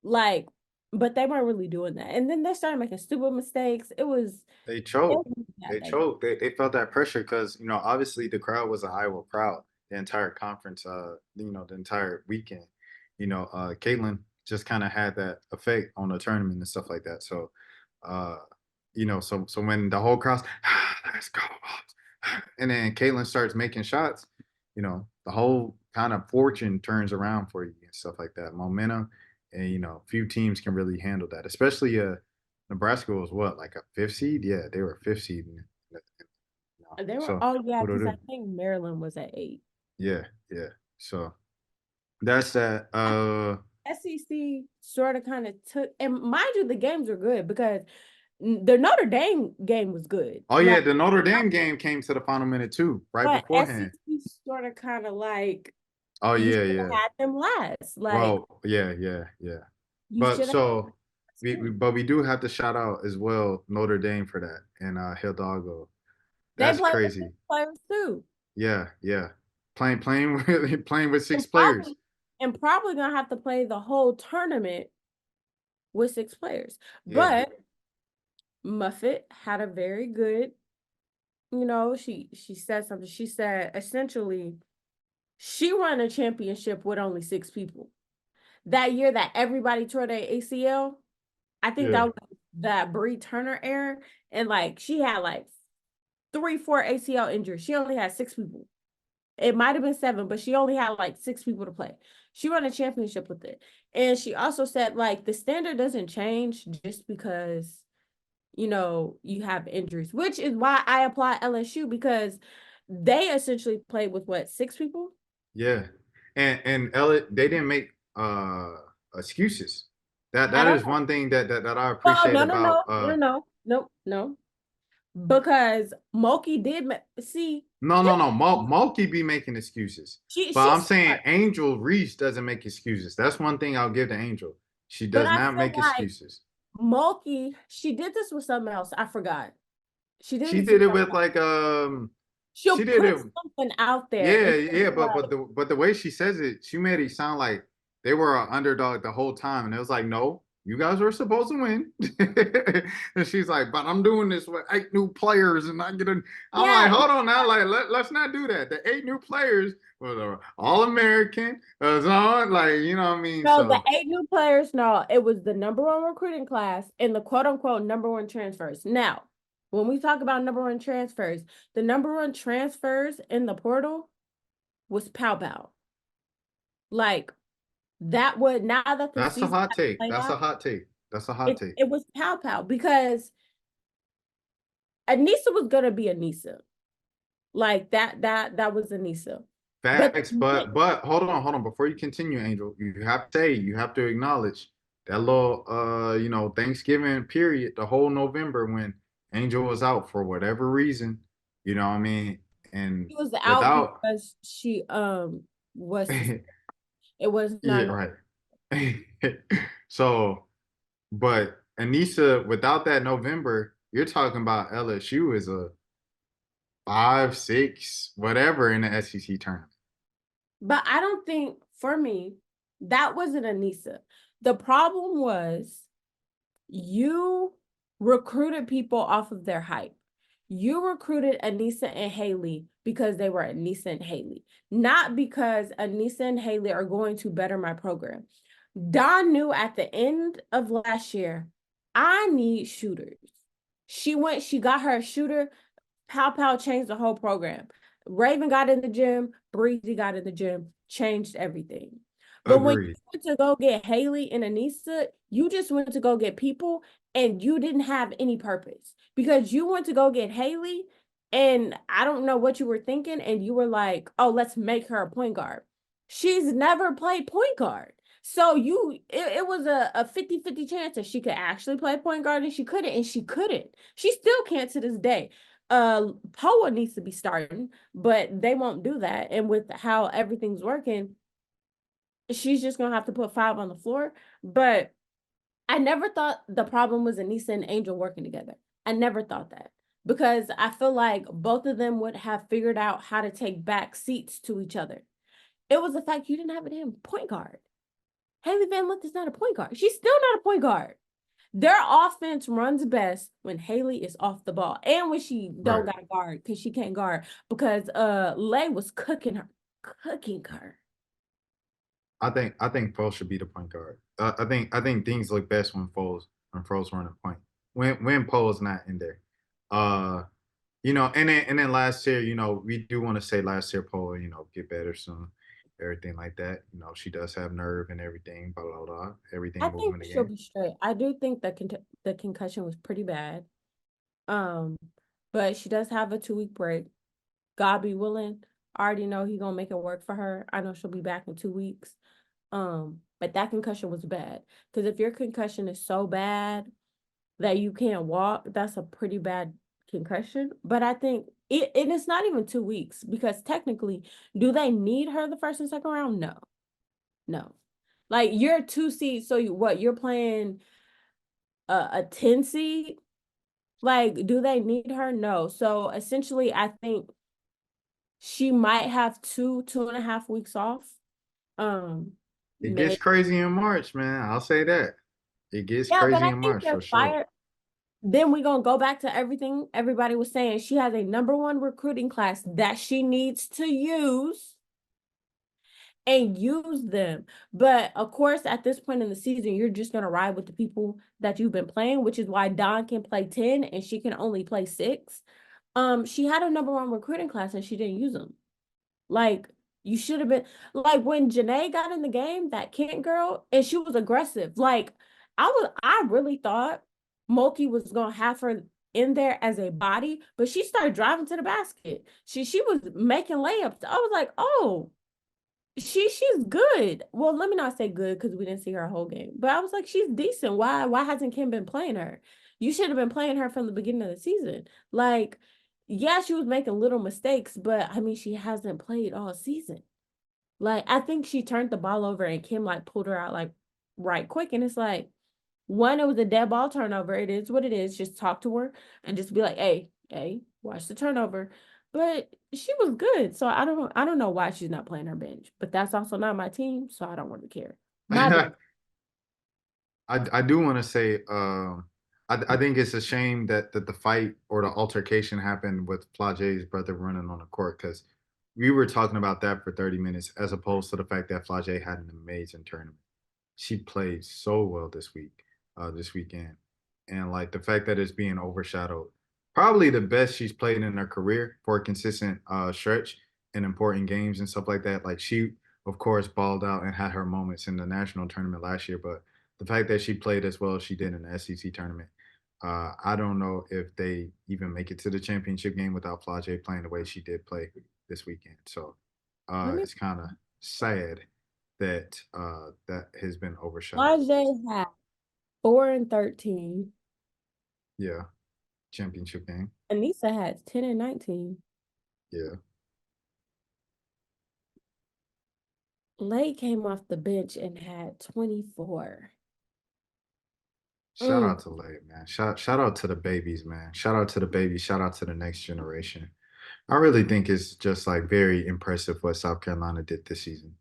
Like, but they weren't really doing that. And then they started making stupid mistakes. They It choked. was bad They that game. choked. They felt that pressure because obviously the crowd was a Iowa crowd the entire conference. The entire weekend. Caitlin just kind of had that effect on the tournament and stuff like that. So, uh, so when the whole crowd's let's go, and then Caitlin starts making shots, the whole kind of fortune turns around for you and stuff like that. Momentum, and few teams can really handle that, especially Nebraska was what, like a fifth seed? Yeah, they were a fifth seed. They were, So oh yeah, what do because I they? think Maryland was at 8. Yeah. So that's that. SEC sort of kind of took, and mind you, the games were good because The Notre Dame game was good. Oh yeah, the Notre Dame game came to the final minute too, right but beforehand. SEC sort of kind of like Oh you yeah, should yeah. have had them last. Like Well, yeah, yeah, yeah. you But should have. so we do have to shout out as well Notre Dame for that and Hidalgo. They That's play with six crazy. players too, Yeah, yeah. Playing with playing with and six players. probably gonna have to play the whole tournament with six players. Yeah. But Muffet had a very good, she said something. She said essentially she won a championship with only six people. That year that everybody tore their ACL, I think that Yeah. was that Bree Turner era. And like she had like 3, 4 ACL injuries. She only had six people. It might have been seven, but she only had like six people to play. She won a championship with it. And she also said like the standard doesn't change just because you have injuries, which is why I apply LSU because they essentially played with what, six people? Yeah. And Elliot, they didn't make excuses. I That don't is know. one thing that I Well, appreciate no, no, about no, no, no, no, no. Because Moki did see no. Mulkey be making excuses. But I'm she's saying smart. Angel Reese doesn't make excuses. That's one thing I'll give to Angel. She But does I not feel make like excuses. Moki, she did this with something else. I forgot. She did She this did with it something with else. like She'll she did put it. something out there Yeah, and she'll yeah, be like, but the way she says it, she made it sound like they were an underdog the whole time, and it was like, no, you guys were supposed to win. And she's like, but I'm doing this with 8 new players, and I get a. I'm like, yeah, hold on now, like let's not do that. The 8 new players were all American, so like you know what I mean. no, the So 8 new players, no, it was the number one recruiting class and the quote unquote number one transfers. Now, when we talk about number one transfers, the number one transfers in the portal was Pow Pow. Like that would, now that the that's a season hot has take. played That's a out, hot take. That's a hot it, take. it was Pow Pow because Anissa was gonna be Anissa. Like that was Anissa. But Facts, but hold on. Before you continue, Angel, you have to acknowledge that little Thanksgiving period, the whole November when Angel was out for whatever reason, you know what I mean? And she was out without because she was yeah, it was not right. So, but Anissa, without that November, you're talking about LSU is a 5, 6, whatever in the SEC tournament. but I don't think for me that wasn't Anissa. The problem was you recruited people off of their hype. You recruited Anissa and Haley because they were Anissa and Haley, not because Anissa and Haley are going to better my program. Don knew at the end of last year, I need shooters. She got her a shooter. Pow Pow changed the whole program. Raven got in the gym, Breezy got in the gym, changed everything. But when you Agreed. went to go get Haley and Anissa, you just went to go get people and you didn't have any purpose because you went to go get Haley and I don't know what you were thinking. And you were like, oh, let's make her a point guard. She's never played point guard. So it was a 50-50 chance that she could actually play point guard and she couldn't. And she couldn't. She still can't to this day. Poa needs to be starting, but they won't do that. And with how everything's working, she's just gonna have to put 5 on the floor. But I never thought the problem was Anissa and Angel working together. I never thought that because I feel like both of them would have figured out how to take back seats to each other. It was the fact you didn't have a damn point guard. Haley Van Lith is not a point guard. She's still not a point guard. Their offense runs best when Haley is off the ball and when she don't Right. got to guard because she can't guard because Lay was cooking her. I think Foles should be the point guard. I think things look best when Foles run a point. When Poe's not in there. Uh and then last year, we do want to say last year Poe, get better soon, everything like that. She does have nerve and everything, blah blah blah. I Everything will think win she'll again. be straight. I do think that the concussion was pretty bad. Um, but she does have a 2-week break. God be willing. I already know he gonna make it work for her. I know she'll be back in 2 weeks. But that concussion was bad. Because if your concussion is so bad, that you can't walk, that's a pretty bad concussion. But I think and it's not even 2 weeks because technically, do they need her the first and second round? No, no. Like you're 2 seed, so you're playing a 10 seed? Like, do they need her? No. So essentially, I think she might have 2.5 weeks off. Um, It gets maybe. crazy in March, man. I'll say that. It gets Yeah, but crazy I in think March they're for sure. fired. Then we're gonna go back to everything everybody was saying. She has a #1 recruiting class that she needs to use and use them. But of course, at this point in the season, you're just gonna ride with the people that you've been playing, which is why Dawn can play 10 and she can only play 6. She had a #1 recruiting class and she didn't use them. Like, you should have been like when Janae got in the game, that Kent girl, and she was aggressive. Like, I really thought Moki was gonna have her in there as a body, but she started driving to the basket. She was making layups. I was like, oh, she's good. Well, let me not say good because we didn't see her whole game, but I was like, she's decent. Why hasn't Kim been playing her? You should have been playing her from the beginning of the season. Like, yeah, she was making little mistakes, but I mean, she hasn't played all season. Like, I think she turned the ball over and Kim like pulled her out like right quick, and it's like, one, it was a dead ball turnover. It is what it is. Just talk to her and just be like, hey, watch the turnover. But she was good. So I don't know why she's not playing her bench. But that's also not my team, so I don't really care. My bench. I do want to say I think it's a shame that the fight or the altercation happened with Flage's brother running on the court because we were talking about that for 30 minutes as opposed to the fact that Flage had an amazing tournament. She played so well this weekend. And like the fact that it's being overshadowed, probably the best she's played in her career for a consistent stretch in important games and stuff like that. Like she, of course, balled out and had her moments in the national tournament last year, but the fact that she played as well as she did in the SEC tournament, I don't know if they even make it to the championship game without Flage playing the way she did play this weekend. So Let me it's kind of sad that that has been overshadowed. Flage had 4 and 13. Yeah, championship game. Anissa had 10 and 19. Yeah. Lay came off the bench and had 24. Shout out to Lay, man. Shout out to the babies, man. Shout out to the babies. Shout out to the next generation. I really think it's just like very impressive what South Carolina did this season.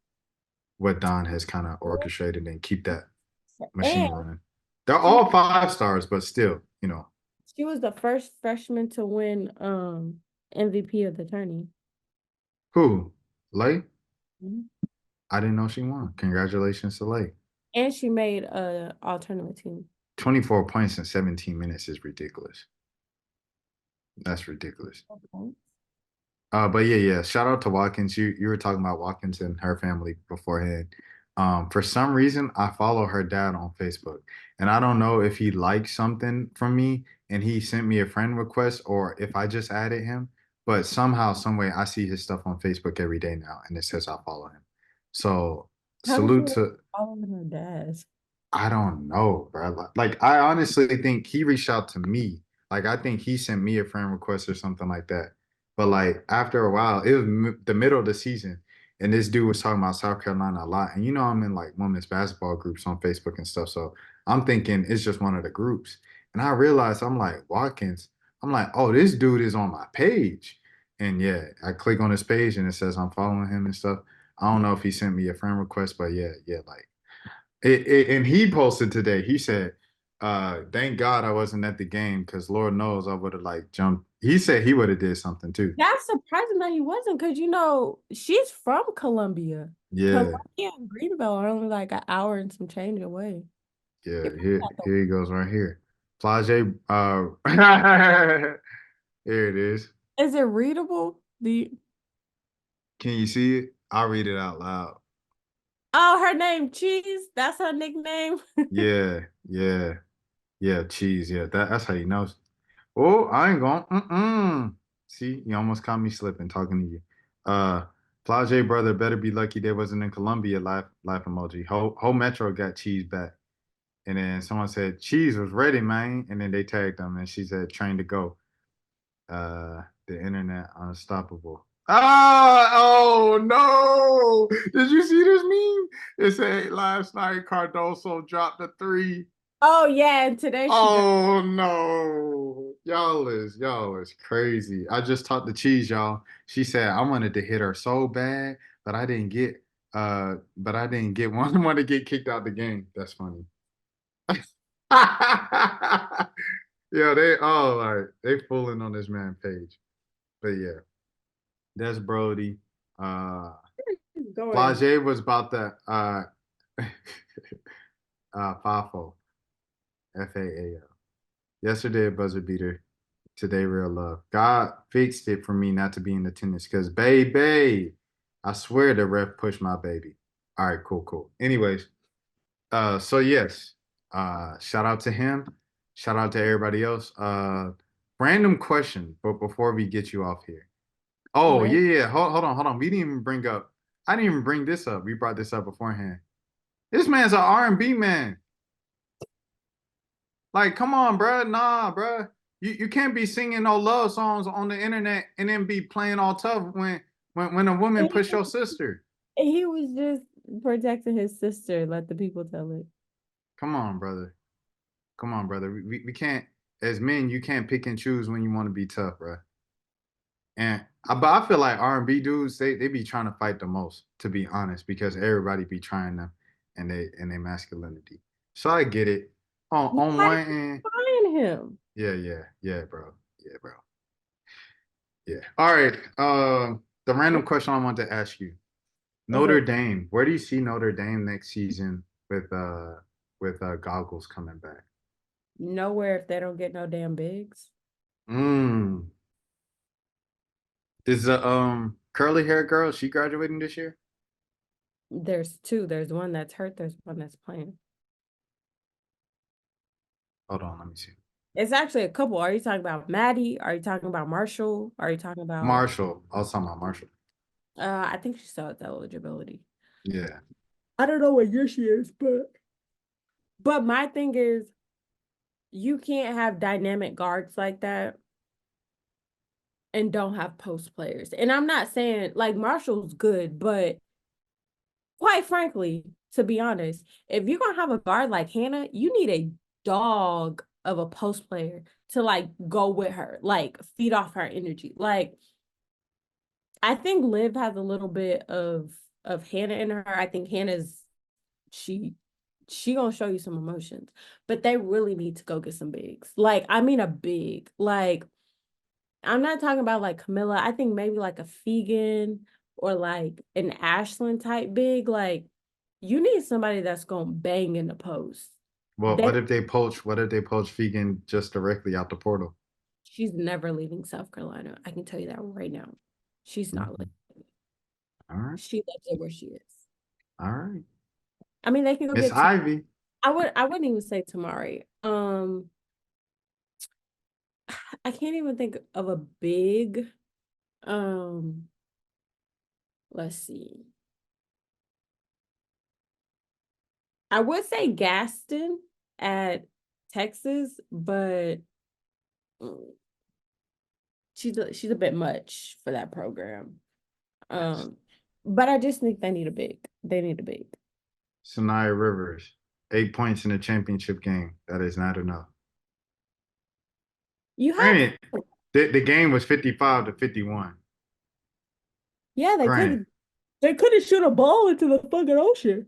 What Don has kind of orchestrated and keep that And machine running. They're she all 5 stars, but still, she was the first freshman to win MVP of the tourney. who? Lay? Mhm. I didn't know she won. Congratulations to Lay. And she made a all tournament team. 24 points in 17 minutes is ridiculous. That's ridiculous. Okay. But yeah. Shout out to Watkins. You were talking about Watkins and her family beforehand. For some reason, I follow her dad on Facebook, and I don't know if he liked something from me and he sent me a friend request or if I just added him. But somehow, some way, I see his stuff on Facebook every day now, and it says I follow him. So How did salute you to follow her dad? I don't know, bro. Like, I honestly think he reached out to me. Like, I think he sent me a friend request or something like that. But like after a while, it was the middle of the season, and this dude was talking about South Carolina a lot. And I'm in like women's basketball groups on Facebook and stuff, so I'm thinking it's just one of the groups. And I realized I'm like Watkins. I'm like, oh, this dude is on my page. And yeah, I click on his page and it says I'm following him and stuff. I don't know if he sent me a friend request, but yeah, like and he posted today. He said, "Thank God I wasn't at the game because Lord knows I would have like jumped." He said he would have did something too. That's surprising that he wasn't, because she's from Columbia. Yeah, Columbia and Greenville are only like an hour and some change away. yeah. He probably Here, had to- here he goes right here. Flage, here it is. Is it readable? Can you see it? I'll read it out loud. Oh, her name Cheese. That's her nickname. Yeah. Cheese. Yeah, that's how you know. Oh, I ain't going. See, you almost caught me slipping talking to you. Uh, Flage brother better be lucky they wasn't in Columbia. Laugh emoji. Whole Metro got cheese back. And then someone said cheese was ready, man. And then they tagged them, and she said train to go. The internet unstoppable. Ah, oh no! Did you see this meme? It said last night Cardoso dropped a three. Oh yeah, and today she got Oh no. Y'all is crazy. I just talked to Cheese, y'all. She said I wanted to hit her so bad, but I didn't get one to get kicked out the game. That's funny. Yeah, they fooling on this man page. But yeah, that's Brody. Uh going. Flage was about the FAFO. FAAL. Yesterday a buzzer beater. Today real love. God fixed it for me not to be in attendance because baby, I swear the ref pushed my baby. All right, cool. Anyways, so yes, shout out to him. Shout out to everybody else. Random question, but before we get you off here. Oh, Right. yeah. Hold on. I didn't even bring this up. We brought this up beforehand. This man's an R&B man. Like, come on, bro. Nah, bro. You can't be singing no love songs on the internet and then be playing all tough when a woman push your sister. He was just protecting his sister. Let the people tell it. Come on, brother. Come on, brother. We can't, as men, you can't pick and choose when you want to be tough, bro. And but I feel like R&B dudes, they be trying to fight the most, to be honest, because everybody be trying them and their masculinity. So I get it. On Nobody one end, find him. yeah, bro. Yeah, bro. Yeah. All right. The random question I wanted to ask you. Notre Okay. Dame. Where do you see Notre Dame next season with goggles coming back? Nowhere if they don't get no damn bigs. Mm. Is the curly hair girl, she graduating this year? There's two. There's one that's hurt. There's one that's playing. Hold on, let me see. It's actually a couple. Are you talking about Maddie? Are you talking about Marshall? Are you talking about? Marshall. I was talking about Marshall. I think she still has eligibility. Yeah. I don't know what year she is, but my thing is, you can't have dynamic guards like that and don't have post players. And I'm not saying like Marshall's good, but quite frankly, to be honest, if you're gonna have a guard like Hannah, you need a dog of a post player to like go with her, like feed off her energy. Like I think Liv has a little bit of Hannah in her. I think Hannah's she she gonna show you some emotions, but they really need to go get some bigs. Like I mean a big. Like I'm not talking about like Camilla. I think maybe like a Fegan or like an Ashland type big. Like you need somebody that's gonna bang in the post. Well, They what if they poach Fegan just directly out the portal? She's never leaving South Carolina. I can tell you that right now. She's not Mhm. leaving. All right. She loves it where she is. All right. I mean, they can go Miss get Ivy. I wouldn't even say Tamari. I can't even think of a big um let's see. I would say Gaston at Texas, but mm, she's a bit much for that program. Yes. But I just think they need a big. They need a big. Sanaya Rivers. 8 points in the championship game. That is not enough. You have Granted, the game was 55-51. yeah, Granted, they couldn't shoot a ball into the fucking ocean.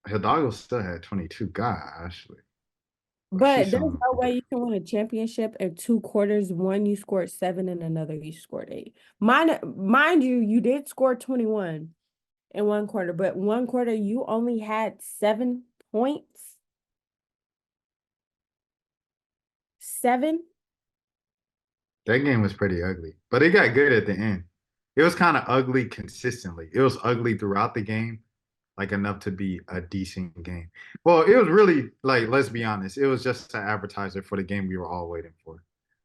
Hidalgo still had 22. Gosh. Well, But she's there's showing no way you can win a championship in two quarters. One you scored 7 and another you scored 8. Mind you, you did score 21 in one quarter, but one quarter you only had 7 points. 7? that game was pretty ugly, but it got good at the end. It was kind of ugly consistently. It was ugly throughout the game, like enough to be a decent game. Well, it was really like, let's be honest, it was just an advertiser for the game we were all waiting for.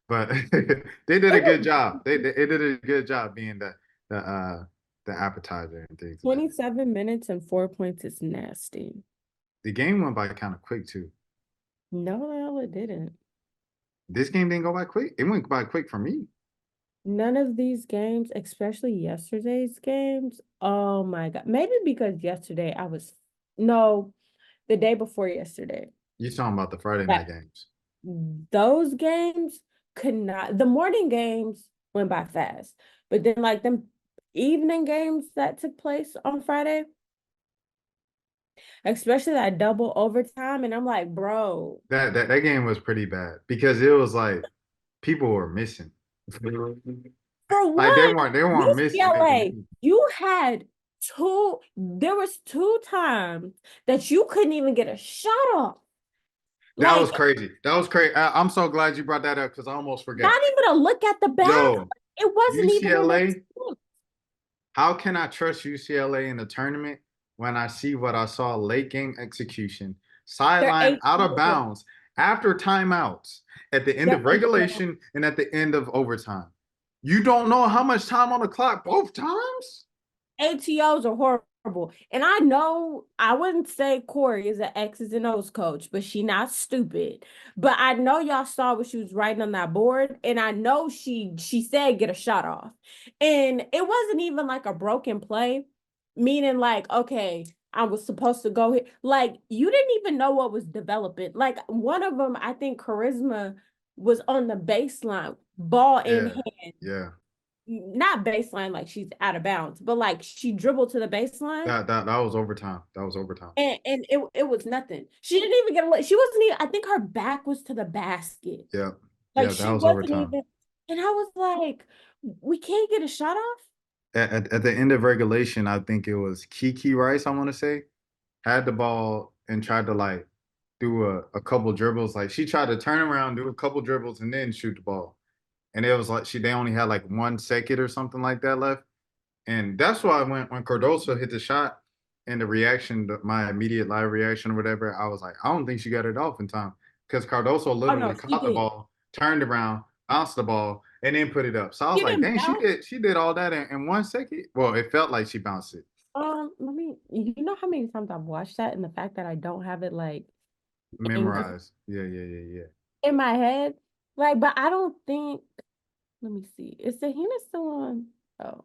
But they did a It good was job. They did a good job being the uh the appetizer and things of that. 27 minutes and 4 points is nasty. The game went by kind of quick too. No, it didn't. This game didn't go by quick. It went by quick for me. None of these games, especially yesterday's games. Oh my God. Maybe because yesterday no, the day before yesterday. You talking about the Friday night That games? those games could not, the morning games went by fast. But then like them evening games that took place on Friday, especially that double overtime, and I'm like, bro, That game was pretty bad because it was like people were missing. for Like one, they weren't missing. UCLA, there was two times that you couldn't even get a shot off. That was Like, crazy. That was crazy. I'm so glad you brought that up because I almost forgot. not even a look at the back. Yo, It wasn't even an UCLA. attempt. How can I trust UCLA in the tournament when I see what I saw late game execution, They're sideline out of 8-0. bounds after timeouts at the end They're of 8-0. regulation and at the end of overtime? You don't know how much time on the clock both times? ATOs are horrible. And I know I wouldn't say Corey is an X's and O's coach, but she not stupid. But I know y'all saw what she was writing on that board. And I know she said get a shot off. And it wasn't even like a broken play, meaning like, okay, I was supposed to go here. Like, you didn't even know what was developing. Like, one of them, I think Charisma was on the baseline, ball in Yeah, hand, yeah. not baseline like she's out of bounds, but like she dribbled to the baseline That was overtime. That was overtime. and it was nothing. She didn't even get a she wasn't even, I think her back was to the basket. Yeah, Like yeah. That she was wasn't overtime. even, and I was like, we can't get a shot off. At the end of regulation, I think it was Kiki Rice, I want to say, had the ball and tried to like do a couple dribbles. Like she tried to turn around, do a couple dribbles, and then shoot the ball. And it was like they only had like 1 second or something like that left. And that's why when Cardoso hit the shot and the reaction, my immediate live reaction or whatever, I was like, I don't think she got it off in time because Cardoso Oh no, literally she caught the did. ball, turned around, bounced the ball, and then put it up. So I was She like, didn't dang, bounce. she did all that in 1 second. Well, it felt like she bounced it. Let me, you know how many times I've watched that, and the fact that I don't have it like Memorized. Yeah. in my head, like, but I don't think. Let me see. Is Tahina still on? Oh,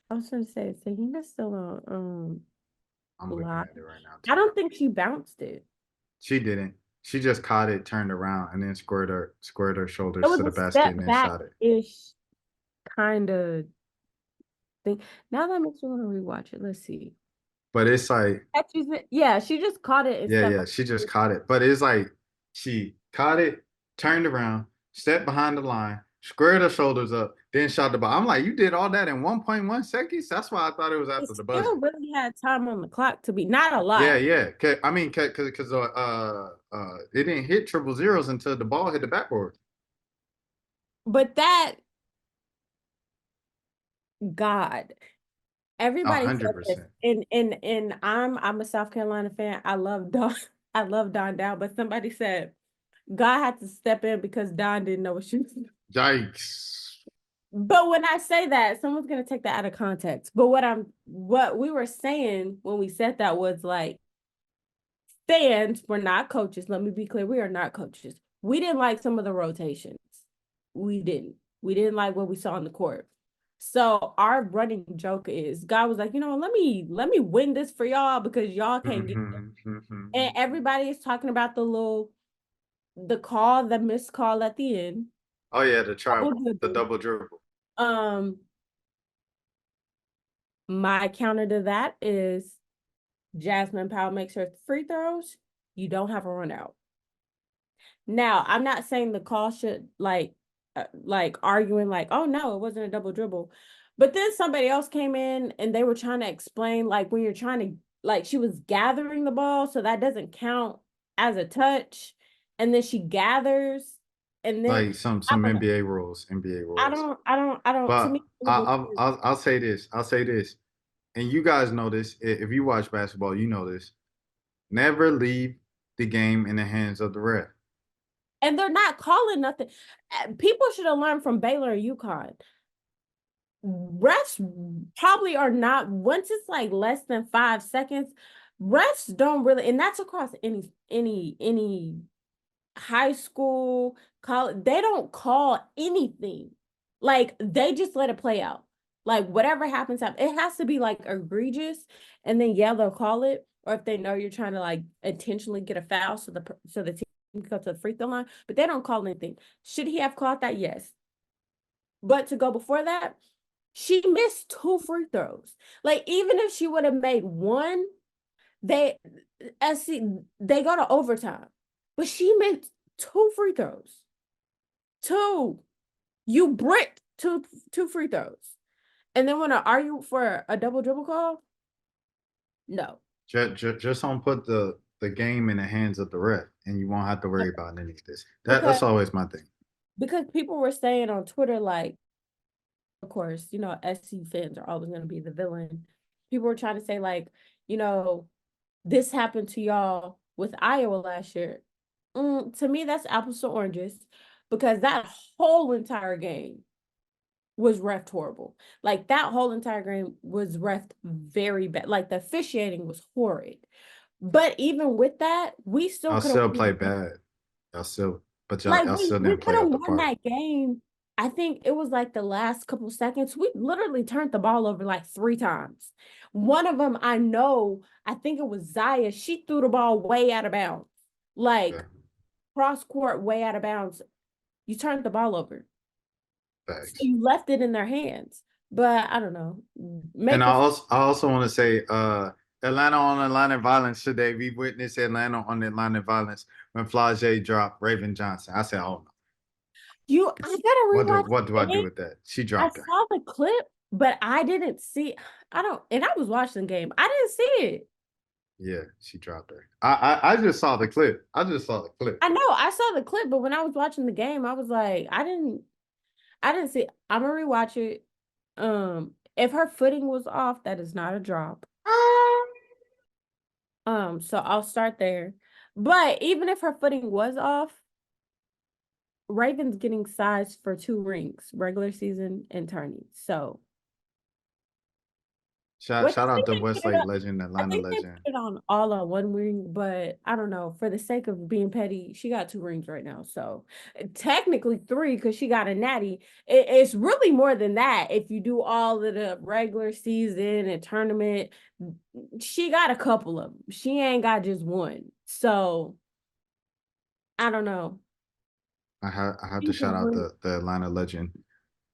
I was gonna say, is Tahina still on? I'm looking Live. at it right now I too. don't think she bounced it. She didn't. She just caught it, turned around, and then squared her It shoulders was to the a basket step and then back shot it. ish kind of thing. Now that makes me want to rewatch it. Let's see. But it's like, Yeah, she just caught it and stepped. yeah, she just caught it. But it's like she caught it, turned around, stepped behind the line, squared her shoulders up, then shot the ball. I'm like, you did all that in 1.1 seconds? That's why I thought it was It after the still buzzer. really had time on the clock to be not a Yeah, lot, yeah. I mean, because it didn't hit triple zeros until the ball hit the backboard. but that God, everybody said this, 100%. and I'm a South Carolina fan. I love Don. I love Don Down, but somebody said God had to step in because Don didn't know what she was doing. Yikes. But when I say that, someone's gonna take that out of context. But what we were saying when we said that was like, fans, we're not coaches. Let me be clear, we are not coaches. We didn't like some of the rotations. We didn't. We didn't like what we saw on the court. So our running joke is God was like, let me win this for y'all because y'all can't get it. And everybody is talking about the missed call at the end. Oh yeah, the travel, Double the dribble. double dribble. Um, my counter to that is Jasmine Powell makes her free throws. You don't have a run out. Now, I'm not saying the call should like arguing like, oh no, it wasn't a double dribble. But then somebody else came in and they were trying to explain like when you're trying to like she was gathering the ball, so that doesn't count as a touch. And then she gathers and then Like I some don't know. NBA rules, NBA rules. I don't to But me it was I'll say this. I'll say this. And you guys know this. If you watch basketball, you know this. Never leave the game in the hands of the ref. and they're not calling nothing. People should have learned from Baylor and UConn. Refs probably are not, once it's like less than 5 seconds, refs don't really, and that's across any high school, college, they don't call anything. Like they just let it play out. Like whatever happens, it has to be like egregious, and then yeah, they'll call it. Or if they know you're trying to like intentionally get a foul, so the team can go to the free throw line, but they don't call anything. Should he have called that? Yes. But to go before that, she missed 2 free throws. Like even if she would have made one, they they go to overtime. But she made 2 free throws. 2. You bricked two free throws. And then want to argue for a double dribble call? No. Just don't put the game in the hands of the ref, and you won't have to worry about any of this. That's Because always my thing. because people were saying on Twitter, like, of course, SC fans are always going to be the villain. People were trying to say, like, this happened to y'all with Iowa last year. To me, that's apples to oranges, because that whole entire game was reffed horrible. Like that whole entire game was reffed very bad. Like the officiating was horrid. But even with that, we still I'll could have still play bad. Y'all still we didn't could play have up the won part. that game. I think it was like the last couple seconds. We literally turned the ball over like 3 times. One of them, I think it was Zaya. She threw the ball way out of bounds. Like cross court, way out of bounds. You turned the ball over. So Facts. you left it in their hands. But I don't know. And I also want to say, Atlanta on Atlanta violence today. We witnessed Atlanta on Atlanta violence when Flage dropped Raven Johnson. I said, oh no. I gotta rewatch What do I the do game. with that? She I dropped her. saw the clip, but I didn't see. And I was watching the game. I didn't see it. Yeah, she dropped her. I just saw the clip. I know I saw the clip, but when I was watching the game, I was like, I didn't see it. I'm gonna rewatch it. If her footing was off, that is not a drop. So I'll start there. But even if her footing was off, Raven's getting sized for 2 rings, regular season and tourney. So Shout out to I Westlake legend, I Atlanta think they legend. put it on all on 1 ring, but I don't know. For the sake of being petty, she got 2 rings right now. So technically 3, because she got a natty. It's really more than that. If you do all of the regular season and tournament, she got a couple of them. She ain't got just 1. So I don't know. I have to shout out the Atlanta legend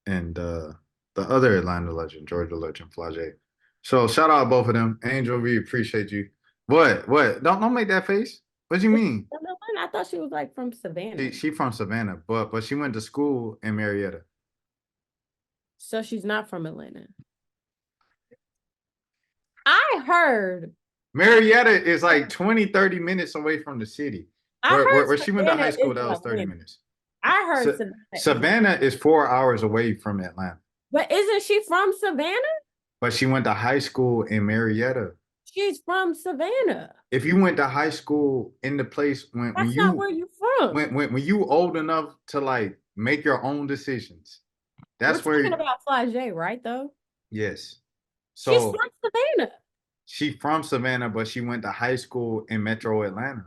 and the other Atlanta legend, Georgia legend, Flage. So shout out both of them. Angel, we appreciate you. What? Don't make that face. What do you mean? I thought she was like from Savannah. She from Savannah, but she went to school in Marietta. So she's not from Atlanta. I heard Marietta is like 20, 30 minutes away from the city. Where she went to high school, that was 30 minutes. I heard Savannah is 4 hours away from Atlanta. But isn't she from Savannah? But she went to high school in Marietta. She's from Savannah. If you went to high school in the place when you not where you from. When you old enough to like make your own decisions, that's We're talking about Flage, right? Though. Yes. So she's from Savannah. She from Savannah, but she went to high school in Metro Atlanta.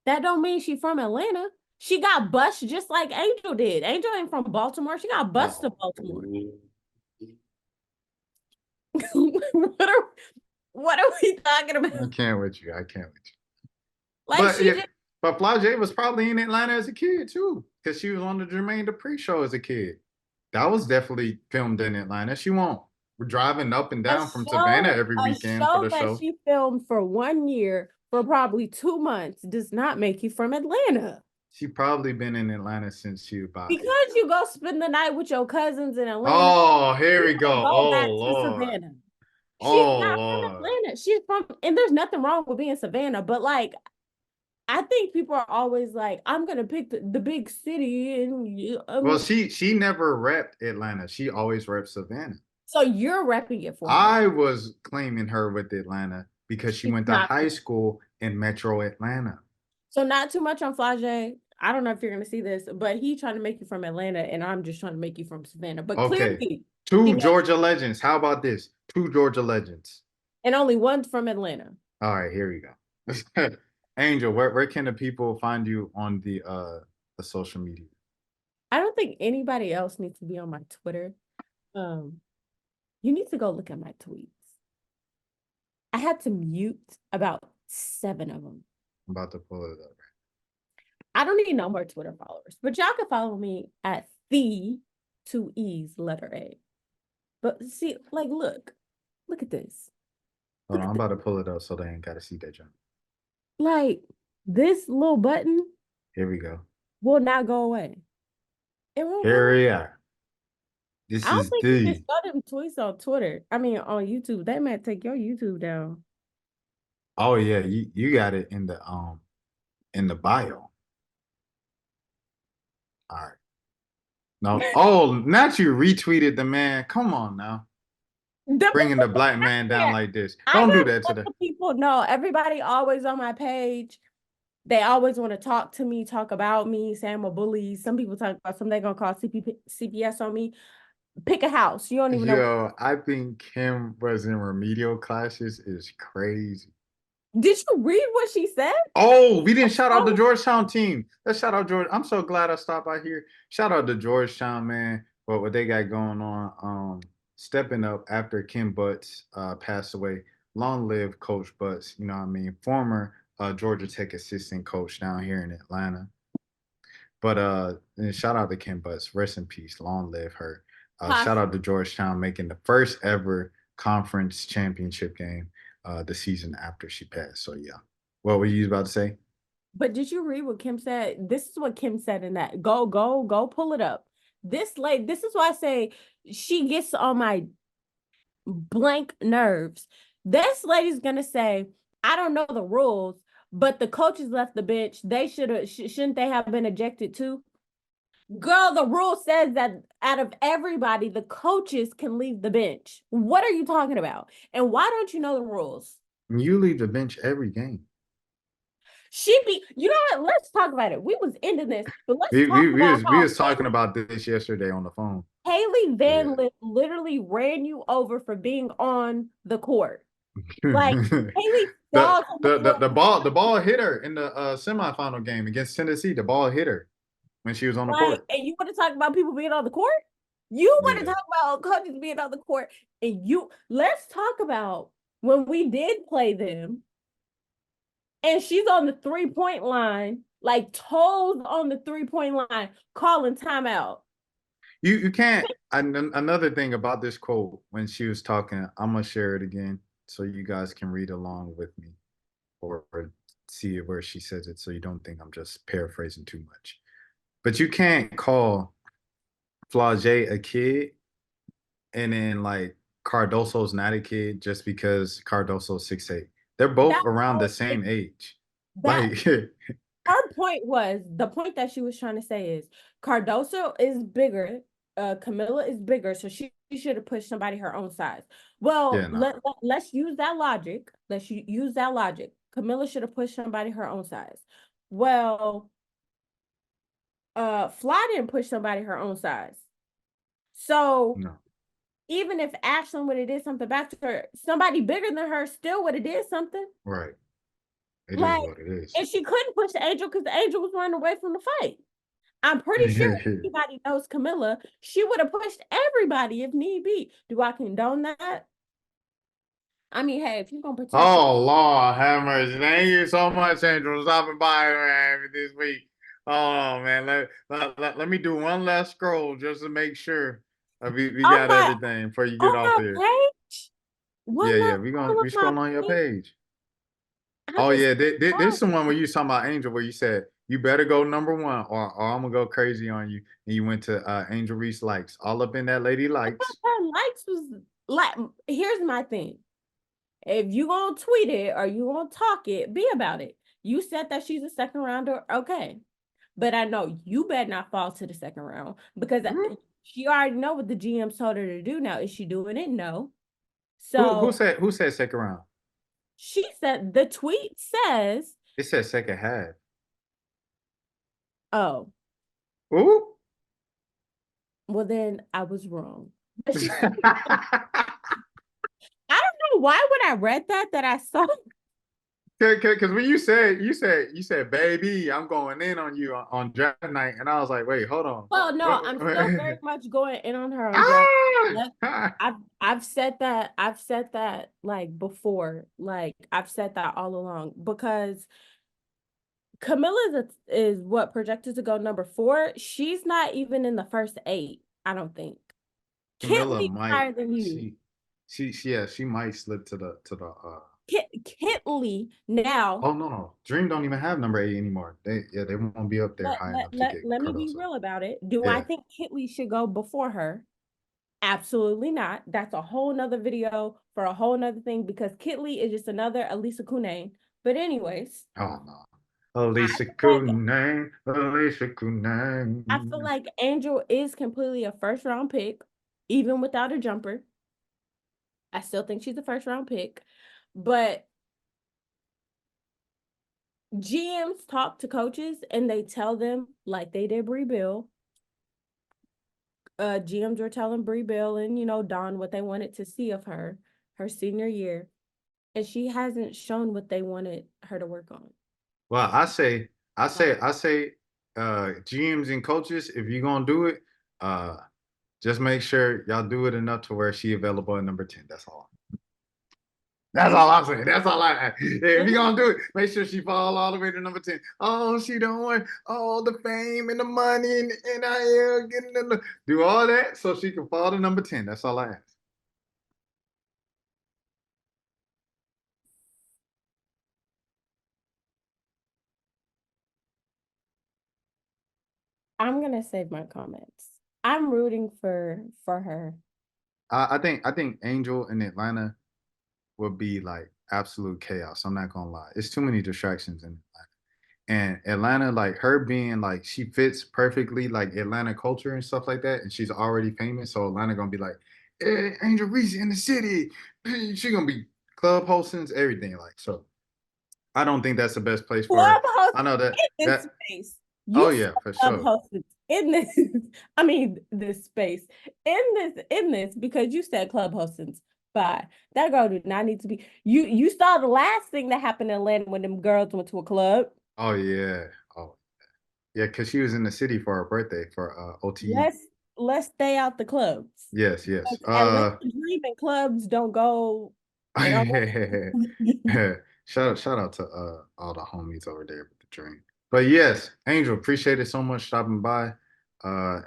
That don't mean she from Atlanta. She got bused just like Angel did. Angel ain't from Baltimore. She got bused to Baltimore. What are we talking about? I can't with you. Like but Flage was probably in Atlanta as a kid too, because she was on the Jermaine Dupri show as a kid. That was definitely filmed in Atlanta. She won't. We're driving up and down from Savannah every weekend for the show. She filmed for 1 year for probably 2 months does not make you from Atlanta. She probably been in Atlanta since she was about. Because you go spend the night with your cousins in Atlanta. Oh, here we go. Go back to Savannah. She's not from Atlanta. She's from, and there's nothing wrong with being Savannah, but like, I think people are always like, I'm gonna pick the big city, and well, she never repped Atlanta. She always repped Savannah. So you're repping it for her. I was claiming her with Atlanta because she went to high school in Metro Atlanta. So not too much on Flage. I don't know if you're gonna see this, but he's trying to make you from Atlanta, and I'm just trying to make you from Savannah. But clearly, 2 Georgia legends. How about this? 2 Georgia legends, and only 1 from Atlanta. All right, here we go. Angel, where can the people find you on the social media? I don't think anybody else needs to be on my Twitter. Um, you need to go look at my tweets. I had to mute about 7 of them. I'm about to pull it up. I don't need no more Twitter followers, but y'all can follow me at the 2 E's letter A. But see, like, look at this. Hold Look on, at I'm this. about to pull it up so they ain't gotta see that jump. Like, this little button Here we go. will not go away. It won't go Here away. we are. I This don't is think you can the. show them tweets on Twitter. I mean, on YouTube. They might take your YouTube down. Oh yeah, you got it in the bio. All right. No. Oh, not you retweeted the man. Come on now. The Bringing the black man down Yeah, like this. I Don't do gotta that to let the. the people know. Everybody always on my page. They always want to talk to me, talk about me, say I'm a bully. Some people talk about something they're gonna call CPS on me. Pick a house. You don't even know. Yo, I think Kim was in remedial classes is crazy. Did you read what she said? Oh, we didn't shout out the Oh, Georgetown team. Let's shout out George. I'm so glad I stopped by here. Shout out to Georgetown, man. What they got going on. Stepping up after Kim Butts passed away. Long live Coach Butts, you know what I mean? Former Georgia Tech assistant coach down here in Atlanta. But and shout out to Kim Butts. Rest in peace. Long live her. Shout Posh. out to Georgetown making the first ever conference championship game the season after she passed. So yeah. What were you about to say? But did you read what Kim said? This is what Kim said in that. Go, pull it up. This is why I say she gets on my blank nerves. This lady's gonna say, I don't know the rules, but the coaches left the bench. They shouldn't they have been ejected too? Girl, the rule says that out of everybody, the coaches can leave the bench. What are you talking about? And why don't you know the rules? You leave the bench every game. You know what? Let's talk about it. We was ending this, but let's We talk we, we about was we how was talking about this yesterday on the phone. Haley Yeah. Van Lith literally ran you over for being on the court. Like Haley saw The ball hit her in the semifinal game against Tennessee. The ball hit her when she was on the right, court. and you want to talk about people being on the court? You want to Yeah. talk about coaches being on the court, and let's talk about when we did play them, and she's on the 3-point line, like toes on the 3-point line, calling timeout. You can't. Another thing about this quote when she was talking, I'm gonna share it again so you guys can read along with me or see where she says it so you don't think I'm just paraphrasing too much. But you can't call Flau'jae a kid and then like Cardoso's not a kid just because Cardoso's 6'8". They're both That around the was same age. that Like her point was the point that she was trying to say is Cardoso is bigger, Camilla is bigger, so she should have pushed somebody her own size. Well, yeah, no. let's use that logic. Let's use that logic. Camilla should have pushed somebody her own size. Well, Fly didn't push somebody her own size. So No. even if Ashlyn would have did something back to her, somebody bigger than her still would have did something. Right. It is Like, what it is. and she couldn't push the Angel because the Angel was running away from the fight. I'm pretty sure if anybody knows Camilla, she would have pushed everybody if need be. Do I condone that? I mean, hey, if you're gonna protect your Oh Lord, have mercy. Thank you so much, Angel, for stopping by, man, this week. Oh man, let me do one last scroll just to make sure we on got my everything before you get off here. page, Yeah, one yeah, last we all gonna of we my scroll on your page. page. I Oh just yeah, this is the one where you talking about Angel, where you said you better go number one, or I'm gonna go crazy on you. And you went to Angel Reese likes, all up in that lady likes. her likes was like. Here's my thing: if you gonna tweet it or you gonna talk it, be about it. You said that she's a second rounder, okay? But I know you better not fall to the second round because Mhm. she already know what the GM told her to do. Now, is she doing it? No. Who So said second round? she said the tweet says, It said second half. "Oh, Ooh. well then I was wrong." But she said, I don't know why when I read that I saw Because when you said, baby, I'm going in on you on draft night, and I was like, wait, hold on. Well, no, I'm still very much going in on her on draft. I've said that. I've said that like before. Like I've said that all along because Camilla is what projected to go number 4. She's not even in the first 8. I don't think. Camilla Kitley's might higher than you. she might slip to the Kitley now. Oh no, Dream don't even have number 8 anymore. They won't be up there Let, high let, enough to let, get let me be cutoffs up. real about it. Do I Yeah. think Kitley should go before her? Absolutely not. That's a whole nother video for a whole nother thing because Kitley is just another Elisa Kunane. But anyways, Oh no. Alicia like Kunane, Alicia I feel Kunane. like Angel is completely a first round pick, even without a jumper. I still think she's a first round pick, but GMs talk to coaches and they tell them like they did Bree Bill. GMs were telling Bree Bill and Dawn what they wanted to see of her senior year, and she hasn't shown what they wanted her to work on. Well, I say, GMs and coaches, if you're gonna do it, just make sure y'all do it enough to where she available at number 10. That's all. That's all I'm saying. That's all I. If you're gonna do it, make sure she fall all the way to number 10. Oh, she don't want all the fame and the money and the NIL getting in the do all that so she can fall to number 10. That's all I ask. I'm gonna save my comments. I'm rooting for her. I think Angel in Atlanta will be like absolute chaos. I'm not gonna lie. It's too many distractions in Atlanta. And Atlanta, like her being like she fits perfectly like Atlanta culture and stuff like that, and she's already famous. So Atlanta gonna be like, hey, Angel Reese in the city. She gonna be club hostings, everything. Like so. I don't think that's the best place for her. Clubhouse I know that in this that. space. Oh You yeah, said for sure. clubhouse in this. I mean this space in this because you said club hostings. Bye. That girl did not need to be. You saw the last thing that happened in Atlanta when them girls went to a club. Oh yeah. Oh yeah, because she was in the city for her birthday for OTE. Let's stay out the clubs. Yes, yes. Atlanta Dream and clubs don't go. They don't go. shout out to all the homies over there with the dream. But yes, Angel, appreciate it so much stopping by.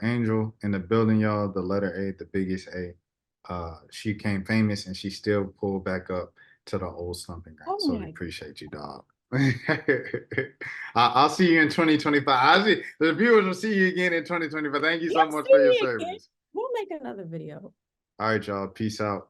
Angel in the building, y'all, the letter A, the biggest A. She became famous and she still pulled back up to the old stomping ground. Oh So we my. appreciate you, dog. I'll see you in 2025. The viewers will see you again in 2025. Thank you so You'll much see for your me again. service. We'll make another video. All right, y'all. Peace out.